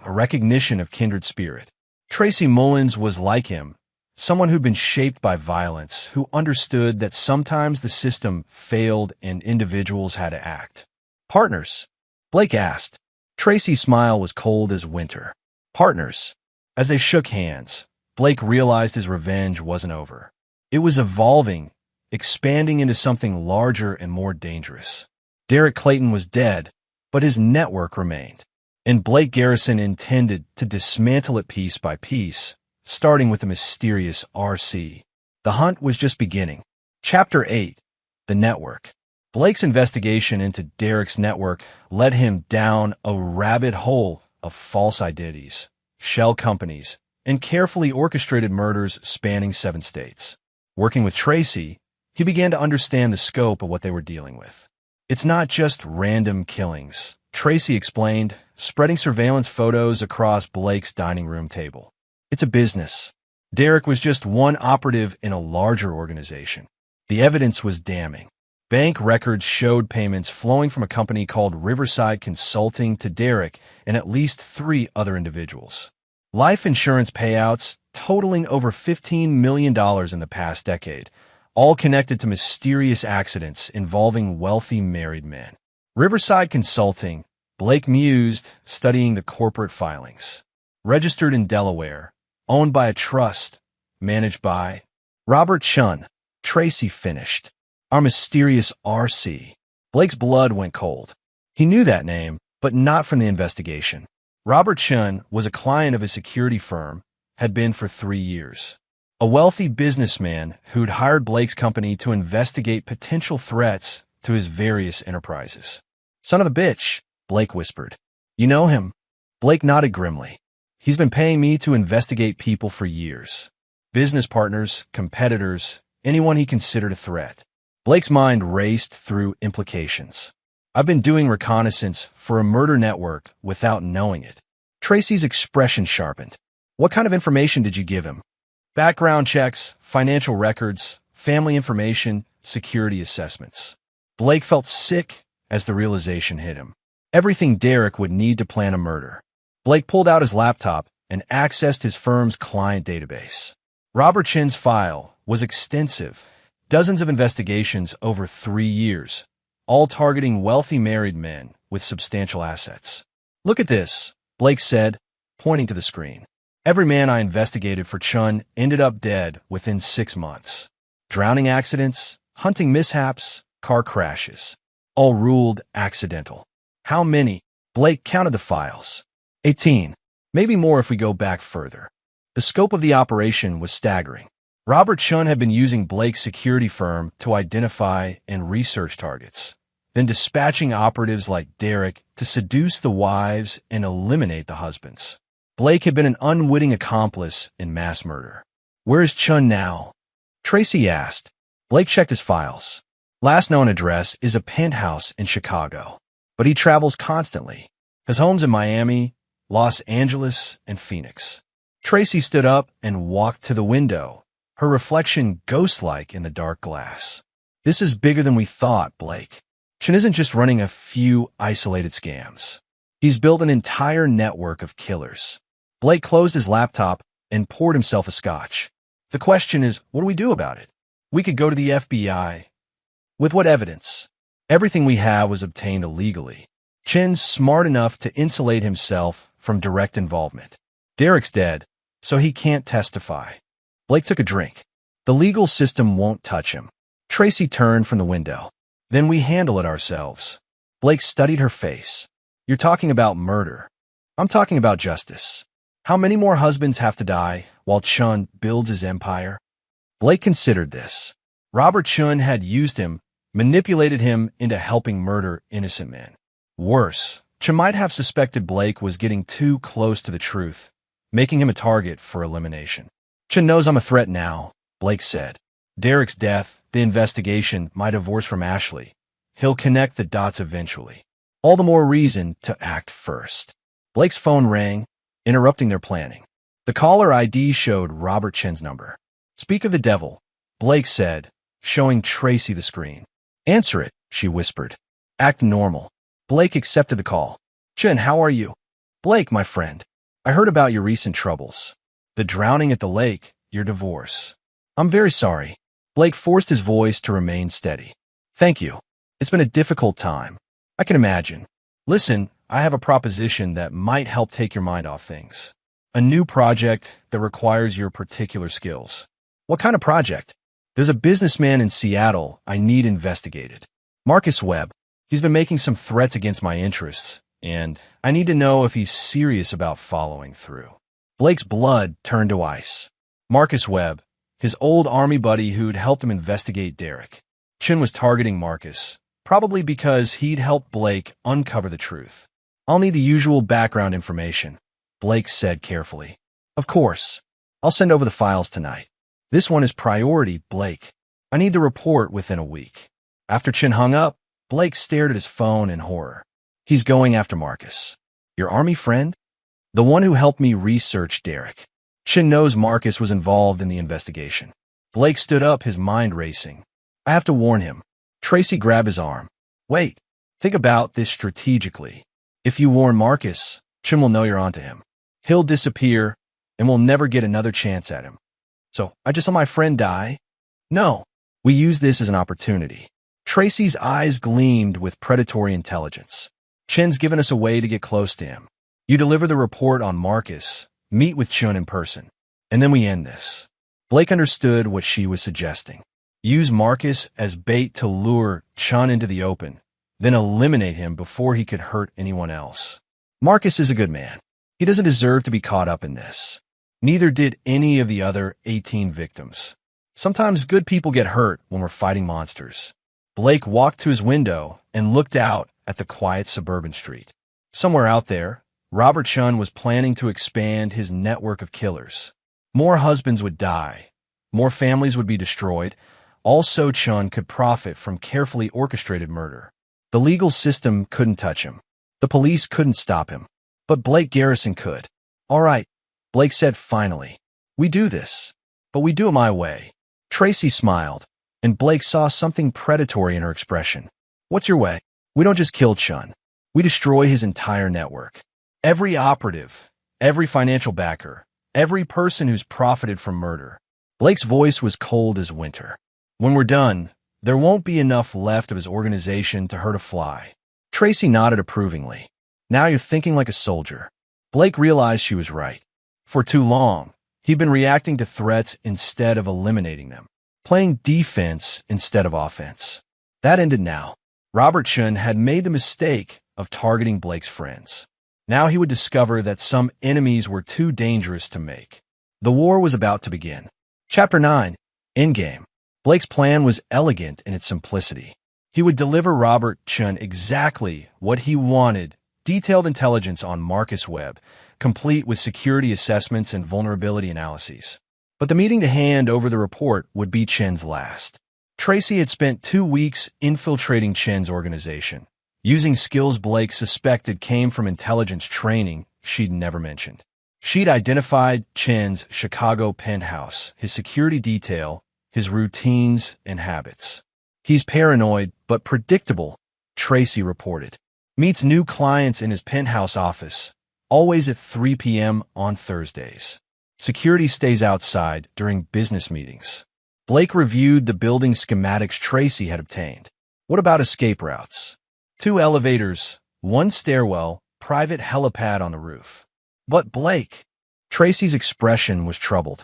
a recognition of kindred spirit. Tracy Mullins was like him, someone who'd been shaped by violence, who understood that sometimes the system failed and individuals had to act. Partners? Blake asked. Tracy's smile was cold as winter. Partners. As they shook hands, Blake realized his revenge wasn't over. It was evolving, expanding into something larger and more dangerous. Derek Clayton was dead, but his network remained. And Blake Garrison intended to dismantle it piece by piece, starting with the mysterious RC. The hunt was just beginning. Chapter 8. The Network. Blake's investigation into Derek's network led him down a rabbit hole of false identities, shell companies, and carefully orchestrated murders spanning 7 states. Working with Tracy, he began to understand the scope of what they were dealing with. It's not just random killings, Tracy explained, spreading surveillance photos across Blake's dining room table. It's a business. Derek was just one operative in a larger organization. The evidence was damning. Bank records showed payments flowing from a company called Riverside Consulting to Derek and at least 3 other individuals. Life insurance payouts totaling over $15 million in the past decade, all connected to mysterious accidents involving wealthy married men. Riverside Consulting, Blake mused, studying the corporate filings. Registered in Delaware, owned by a trust, managed by Robert Chun. Tracy finished. Our mysterious RC. Blake's blood went cold. He knew that name, but not from the investigation. Robert Chun was a client of his security firm, had been for 3 years. A wealthy businessman who'd hired Blake's company to investigate potential threats to his various enterprises. Son of a bitch, Blake whispered. You know him? Blake nodded grimly. He's been paying me to investigate people for years. Business partners, competitors, anyone he considered a threat. Blake's mind raced through implications. I've been doing reconnaissance for a murder network without knowing it. Tracy's expression sharpened. What kind of information did you give him? Background checks, financial records, family information, security assessments. Blake felt sick as the realization hit him. Everything Derek would need to plan a murder. Blake pulled out his laptop and accessed his firm's client database. Robert Chin's file was extensive, dozens of investigations over 3 years, all targeting wealthy married men with substantial assets. "Look at this," Blake said, pointing to the screen. "Every man I investigated for Chun ended up dead within 6 months. Drowning accidents, hunting mishaps, car crashes. All ruled accidental." "How many?" Blake counted the files. 18. Maybe more if we go back further. The scope of the operation was staggering. Robert Chun had been using Blake's security firm to identify and research targets, then dispatching operatives like Derek to seduce the wives and eliminate the husbands. Blake had been an unwitting accomplice in mass murder. "Where is Chun now?" Tracy asked. Blake checked his files. Last known address is a penthouse in Chicago, but he travels constantly. His home's in Miami, Los Angeles, and Phoenix. Tracy stood up and walked to the window, her reflection ghost-like in the dark glass. "This is bigger than we thought, Blake. Chun isn't just running a few isolated scams. He's built an entire network of killers." Blake closed his laptop and poured himself a scotch. "The question is, what do we do about it? We could go to the FBI. With what evidence? Everything we have was obtained illegally. Chin's smart enough to insulate himself from direct involvement. Derek's dead, so he can't testify." Blake took a drink. "The legal system won't touch him." Tracy turned from the window. "Then we handle it ourselves." Blake studied her face. "You're talking about murder. I'm talking about justice. How many more husbands have to die while Chun builds his empire?" Blake considered this. Robert Chun had used him, manipulated him into helping murder innocent men. Worse, Chun might have suspected Blake was getting too close to the truth, making him a target for elimination. "Chun knows I'm a threat now," Blake said. "Derek's death, the investigation, my divorce from Ashley. He'll connect the dots eventually. All the more reason to act first." Blake's phone rang, interrupting their planning. The caller ID showed Robert Chin's number. "Speak of the devil," Blake said, showing Tracy the screen. "Answer it," she whispered. "Act normal." Blake accepted the call. "Chin, how are you?" "Blake, my friend. I heard about your recent troubles. The drowning at the lake, your divorce. I'm very sorry." Blake forced his voice to remain steady. "Thank you. It's been a difficult time. I can imagine. Listen, I have a proposition that might help take your mind off things. A new project that requires your particular skills." "What kind of project?" "There's a businessman in Seattle I need investigated. Marcus Webb. He's been making some threats against my interests, and I need to know if he's serious about following through." Blake's blood turned to ice. Marcus Webb, his old army buddy who'd helped him investigate Derek. Chin was targeting Marcus, probably because he'd helped Blake uncover the truth. "I'll need the usual background information," Blake said carefully. "Of course. I'll send over the files tonight. This one is priority, Blake. I need the report within a week." After Chin hung up, Blake stared at his phone in horror. "He's going after Marcus." "Your army friend?" "The one who helped me research Derek. Chin knows Marcus was involved in the investigation." Blake stood up, his mind racing. "I have to warn him." Tracy grabbed his arm. "Wait. Think about this strategically. If you warn Marcus, Chin will know you're onto him. He'll disappear, and we'll never get another chance at him. So I just let my friend die? No. We use this as an opportunity." Tracy's eyes gleamed with predatory intelligence. "Chin's given us a way to get close to him. You deliver the report on Marcus, meet with Chun in person, and then we end this." Blake understood what she was suggesting. Use Marcus as bait to lure Chun into the open, then eliminate him before he could hurt anyone else. Marcus is a good man. He doesn't deserve to be caught up in this. Neither did any of the other 18 victims. Sometimes good people get hurt when we're fighting monsters. Blake walked to his window and looked out at the quiet suburban street. Somewhere out there, Robert Chun was planning to expand his network of killers. More husbands would die. More families would be destroyed. Also, Chun could profit from carefully orchestrated murder. The legal system couldn't touch him. The police couldn't stop him. But Blake Garrison could. "All right," Blake said finally. "We do this. But we do it my way." Tracy smiled, and Blake saw something predatory in her expression. "What's your way?" "We don't just kill Chun. We destroy his entire network. Every operative, every financial backer, every person who's profited from murder. Blake's voice was cold as winter. When we're done, there won't be enough left of his organization to hurt a fly. Tracy nodded approvingly. Now you're thinking like a soldier. Blake realized she was right. For too long, he'd been reacting to threats instead of eliminating them, playing defense instead of offense. That ended now. Robert Chun had made the mistake of targeting Blake's friends. Now he would discover that some enemies were too dangerous to make. The war was about to begin. Chapter 9. Endgame. Blake's plan was elegant in its simplicity. He would deliver Robert Chun exactly what he wanted: detailed intelligence on Marcus Webb, complete with security assessments and vulnerability analyses. But the meeting to hand over the report would be Chen's last. Tracy had spent 2 weeks infiltrating Chen's organization, using skills Blake suspected came from intelligence training she'd never mentioned. She'd identified Chen's Chicago penthouse, his security detail, his routines and habits. He's paranoid but predictable, Tracy reported. Meets new clients in his penthouse office, always at 3 p.m. on Thursdays. Security stays outside during business meetings. Blake reviewed the building schematics Tracy had obtained. What about escape routes? 2 elevators, 1 stairwell, private helipad on the roof. But Blake, Tracy's expression was troubled.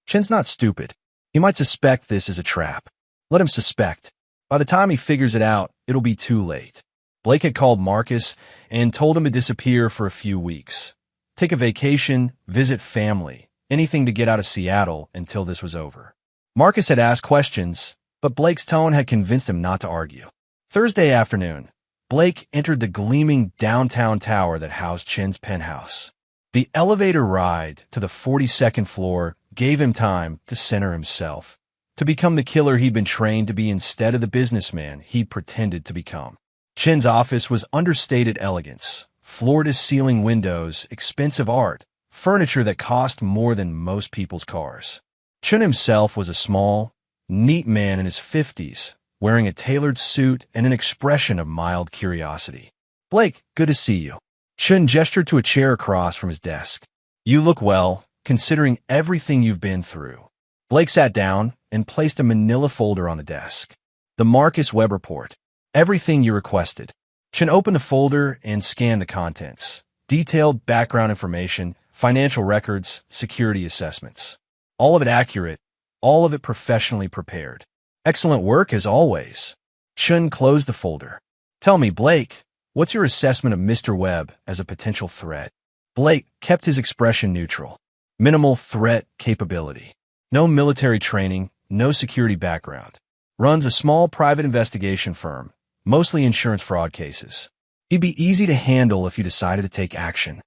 Chen's not stupid. He might suspect this is a trap. Let him suspect. By the time he figures it out, it'll be too late. Blake had called Marcus and told him to disappear for a few weeks. Take a vacation, visit family, anything to get out of Seattle until this was over. Marcus had asked questions, but Blake's tone had convinced him not to argue. Thursday afternoon, Blake entered the gleaming downtown tower that housed Chen's penthouse. The elevator ride to the 42nd floor gave him time to center himself, to become the killer he'd been trained to be instead of the businessman he'd pretended to become. Chen's office was understated elegance, floor-to-ceiling windows, expensive art, furniture that cost more than most people's cars. Chen himself was a small, neat man in his 50s, wearing a tailored suit and an expression of mild curiosity. "Blake, good to see you." Chen gestured to a chair across from his desk. "You look well, considering everything you've been through." Blake sat down and placed a manila folder on the desk. "The Marcus Webb report. Everything you requested." Chen opened the folder and scanned the contents. Detailed background information, financial records, security assessments. All of it accurate, all of it professionally prepared. "Excellent work as always." Chen closed the folder. "Tell me, Blake, what's your assessment of Mr. Webb as a potential threat?" Blake kept his expression neutral. "Minimal threat capability. No military training, no security background. Runs a small private investigation firm, mostly insurance fraud cases. He'd be easy to handle if you decided to take action."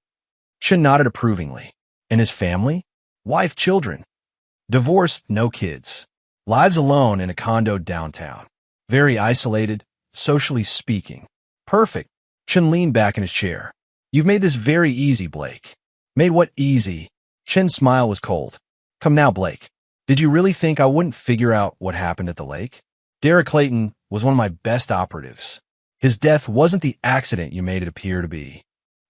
Chen nodded approvingly. "And his family? Wife, children?" "Divorced, no kids. Lives alone in a condo downtown. Very isolated, socially speaking." "Perfect." Chen leaned back in his chair. "You've made this very easy, Blake." "Made what easy?" Chen's smile was cold. "Come now, Blake. Did you really think I wouldn't figure out what happened at the lake? Derek Clayton was one of my best operatives. His death wasn't the accident you made it appear to be."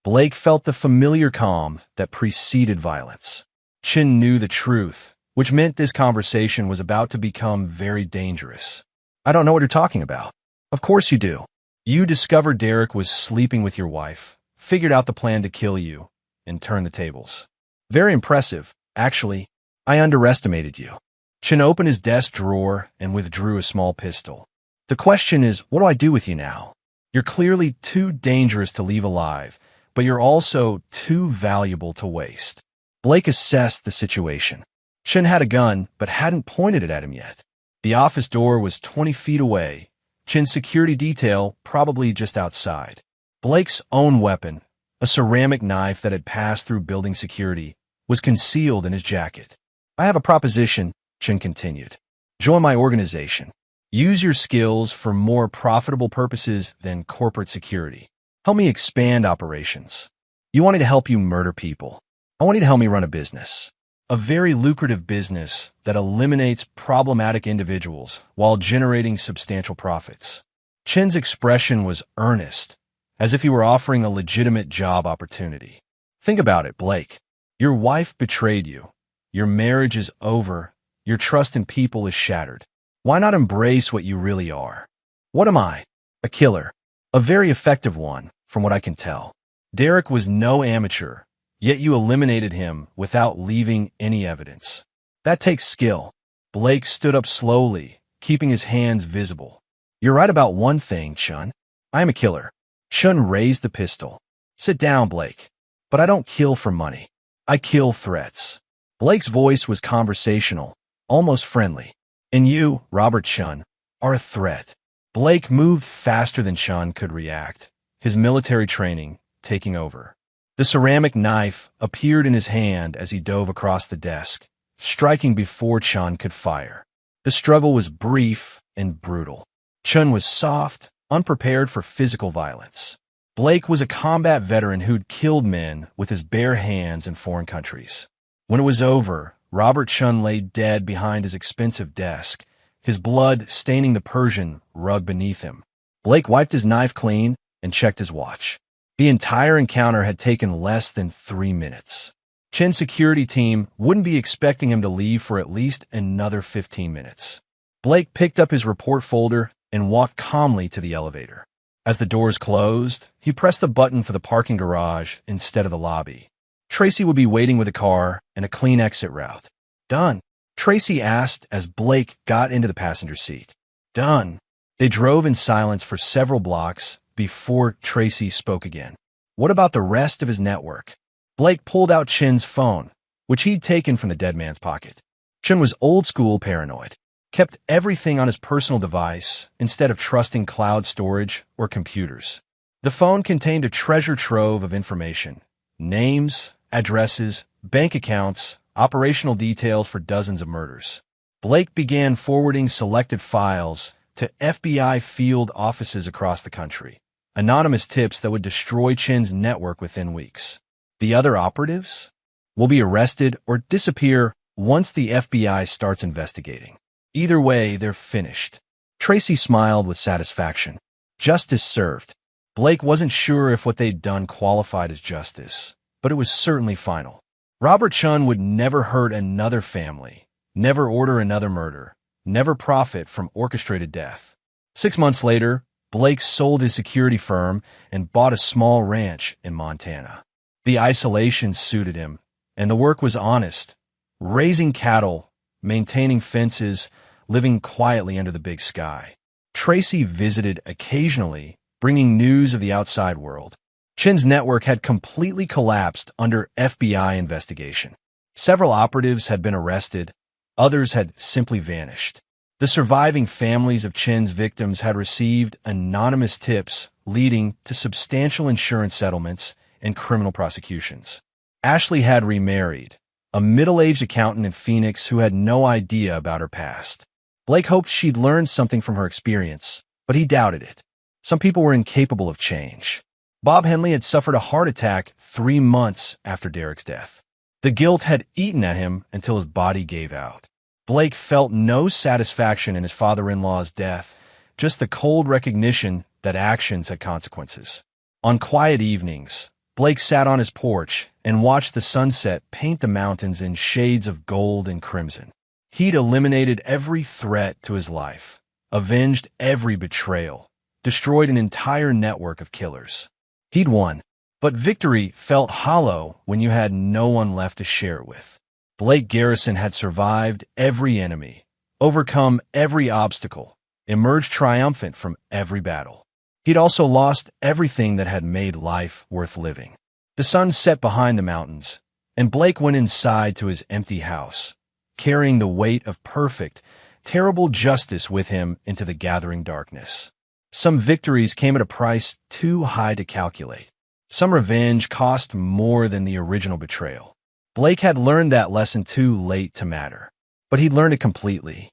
Blake felt the familiar calm that preceded violence. Chen knew the truth, which meant this conversation was about to become very dangerous. "I don't know what you're talking about." "Of course you do. You discovered Derek was sleeping with your wife, figured out the plan to kill you, and turn the tables. Very impressive, actually. I underestimated you." Chen opened his desk drawer and withdrew a small pistol. "The question is, what do I do with you now? You're clearly too dangerous to leave alive, but you're also too valuable to waste." Blake assessed the situation. Chen had a gun, but hadn't pointed it at him yet. The office door was 20 feet away. Chen's security detail probably just outside. Blake's own weapon, a ceramic knife that had passed through building security, was concealed in his jacket. "I have a proposition," Chen continued. "Join my organization. Use your skills for more profitable purposes than corporate security. Help me expand operations. You want me to help you murder people. I want you to help me run a business. A very lucrative business that eliminates problematic individuals while generating substantial profits." Chen's expression was earnest, as if he were offering a legitimate job opportunity. "Think about it, Blake. Your wife betrayed you. Your marriage is over, Your trust in people is shattered. Why not embrace what you really are? What am I? A killer. A very effective one, from what I can tell. Derek was no amateur, yet you eliminated him without leaving any evidence. That takes skill. Blake stood up slowly, keeping his hands visible. You're right about one thing, Chun. I am a killer. Chun raised the pistol. Sit down, Blake. But I don't kill for money. I kill threats. Blake's voice was conversational, almost friendly. And you, Robert Chun, are a threat. Blake moved faster than Chun could react, his military training taking over. The ceramic knife appeared in his hand as he dove across the desk, striking before Chun could fire. The struggle was brief and brutal. Chun was soft, unprepared for physical violence. Blake was a combat veteran who'd killed men with his bare hands in foreign countries. When it was over, Robert Chun lay dead behind his expensive desk, his blood staining the Persian rug beneath him. Blake wiped his knife clean and checked his watch. The entire encounter had taken less than 3 minutes. Chen's security team wouldn't be expecting him to leave for at least another 15 minutes. Blake picked up his report folder and walked calmly to the elevator. As the doors closed, he pressed the button for the parking garage instead of the lobby. Tracy would be waiting with a car and a clean exit route. Done, Tracy asked as Blake got into the passenger seat. Done. They drove in silence for several blocks before Tracy spoke again. What about the rest of his network? Blake pulled out Chen's phone, which he'd taken from the dead man's pocket. Chen was old-school paranoid, kept everything on his personal device instead of trusting cloud storage or computers. The phone contained a treasure trove of information: names, addresses, bank accounts, operational details for dozens of murders. Blake began forwarding selected files to FBI field offices across the country, anonymous tips that would destroy Chen's network within weeks. The other operatives will be arrested or disappear once the FBI starts investigating. Either way, they're finished. Tracy smiled with satisfaction. Justice served. Blake wasn't sure if what they'd done qualified as justice, but it was certainly final. Robert Chun would never hurt another family, never order another murder, never profit from orchestrated death. 6 months later, Blake sold his security firm and bought a small ranch in Montana. The isolation suited him, and the work was honest: raising cattle, maintaining fences, living quietly under the big sky. Tracy visited occasionally, bringing news of the outside world. Chen's network had completely collapsed under FBI investigation. Several operatives had been arrested, others had simply vanished. The surviving families of Chen's victims had received anonymous tips leading to substantial insurance settlements and criminal prosecutions. Ashley had remarried, a middle-aged accountant in Phoenix who had no idea about her past. Blake hoped she'd learned something from her experience, but he doubted it. Some people were incapable of change. Bob Henley had suffered a heart attack 3 months after Derek's death. The guilt had eaten at him until his body gave out. Blake felt no satisfaction in his father-in-law's death, just the cold recognition that actions had consequences. On quiet evenings, Blake sat on his porch and watched the sunset paint the mountains in shades of gold and crimson. He'd eliminated every threat to his life, avenged every betrayal, destroyed an entire network of killers. He'd won, but victory felt hollow when you had no one left to share it with. Blake Garrison had survived every enemy, overcome every obstacle, emerged triumphant from every battle. He'd also lost everything that had made life worth living. The sun set behind the mountains, and Blake went inside to his empty house, carrying the weight of perfect, terrible justice with him into the gathering darkness. Some victories came at a price too high to calculate. Some revenge cost more than the original betrayal. Blake had learned that lesson too late to matter, but he'd learned it completely.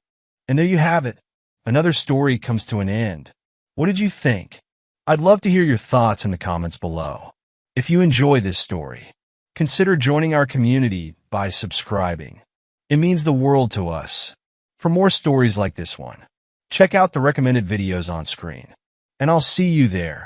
And there you have it. Another story comes to an end. What did you think? I'd love to hear your thoughts in the comments below. If you enjoy this story, consider joining our community by subscribing. It means the world to us. For more stories like this one, check out the recommended videos on screen, and I'll see you there.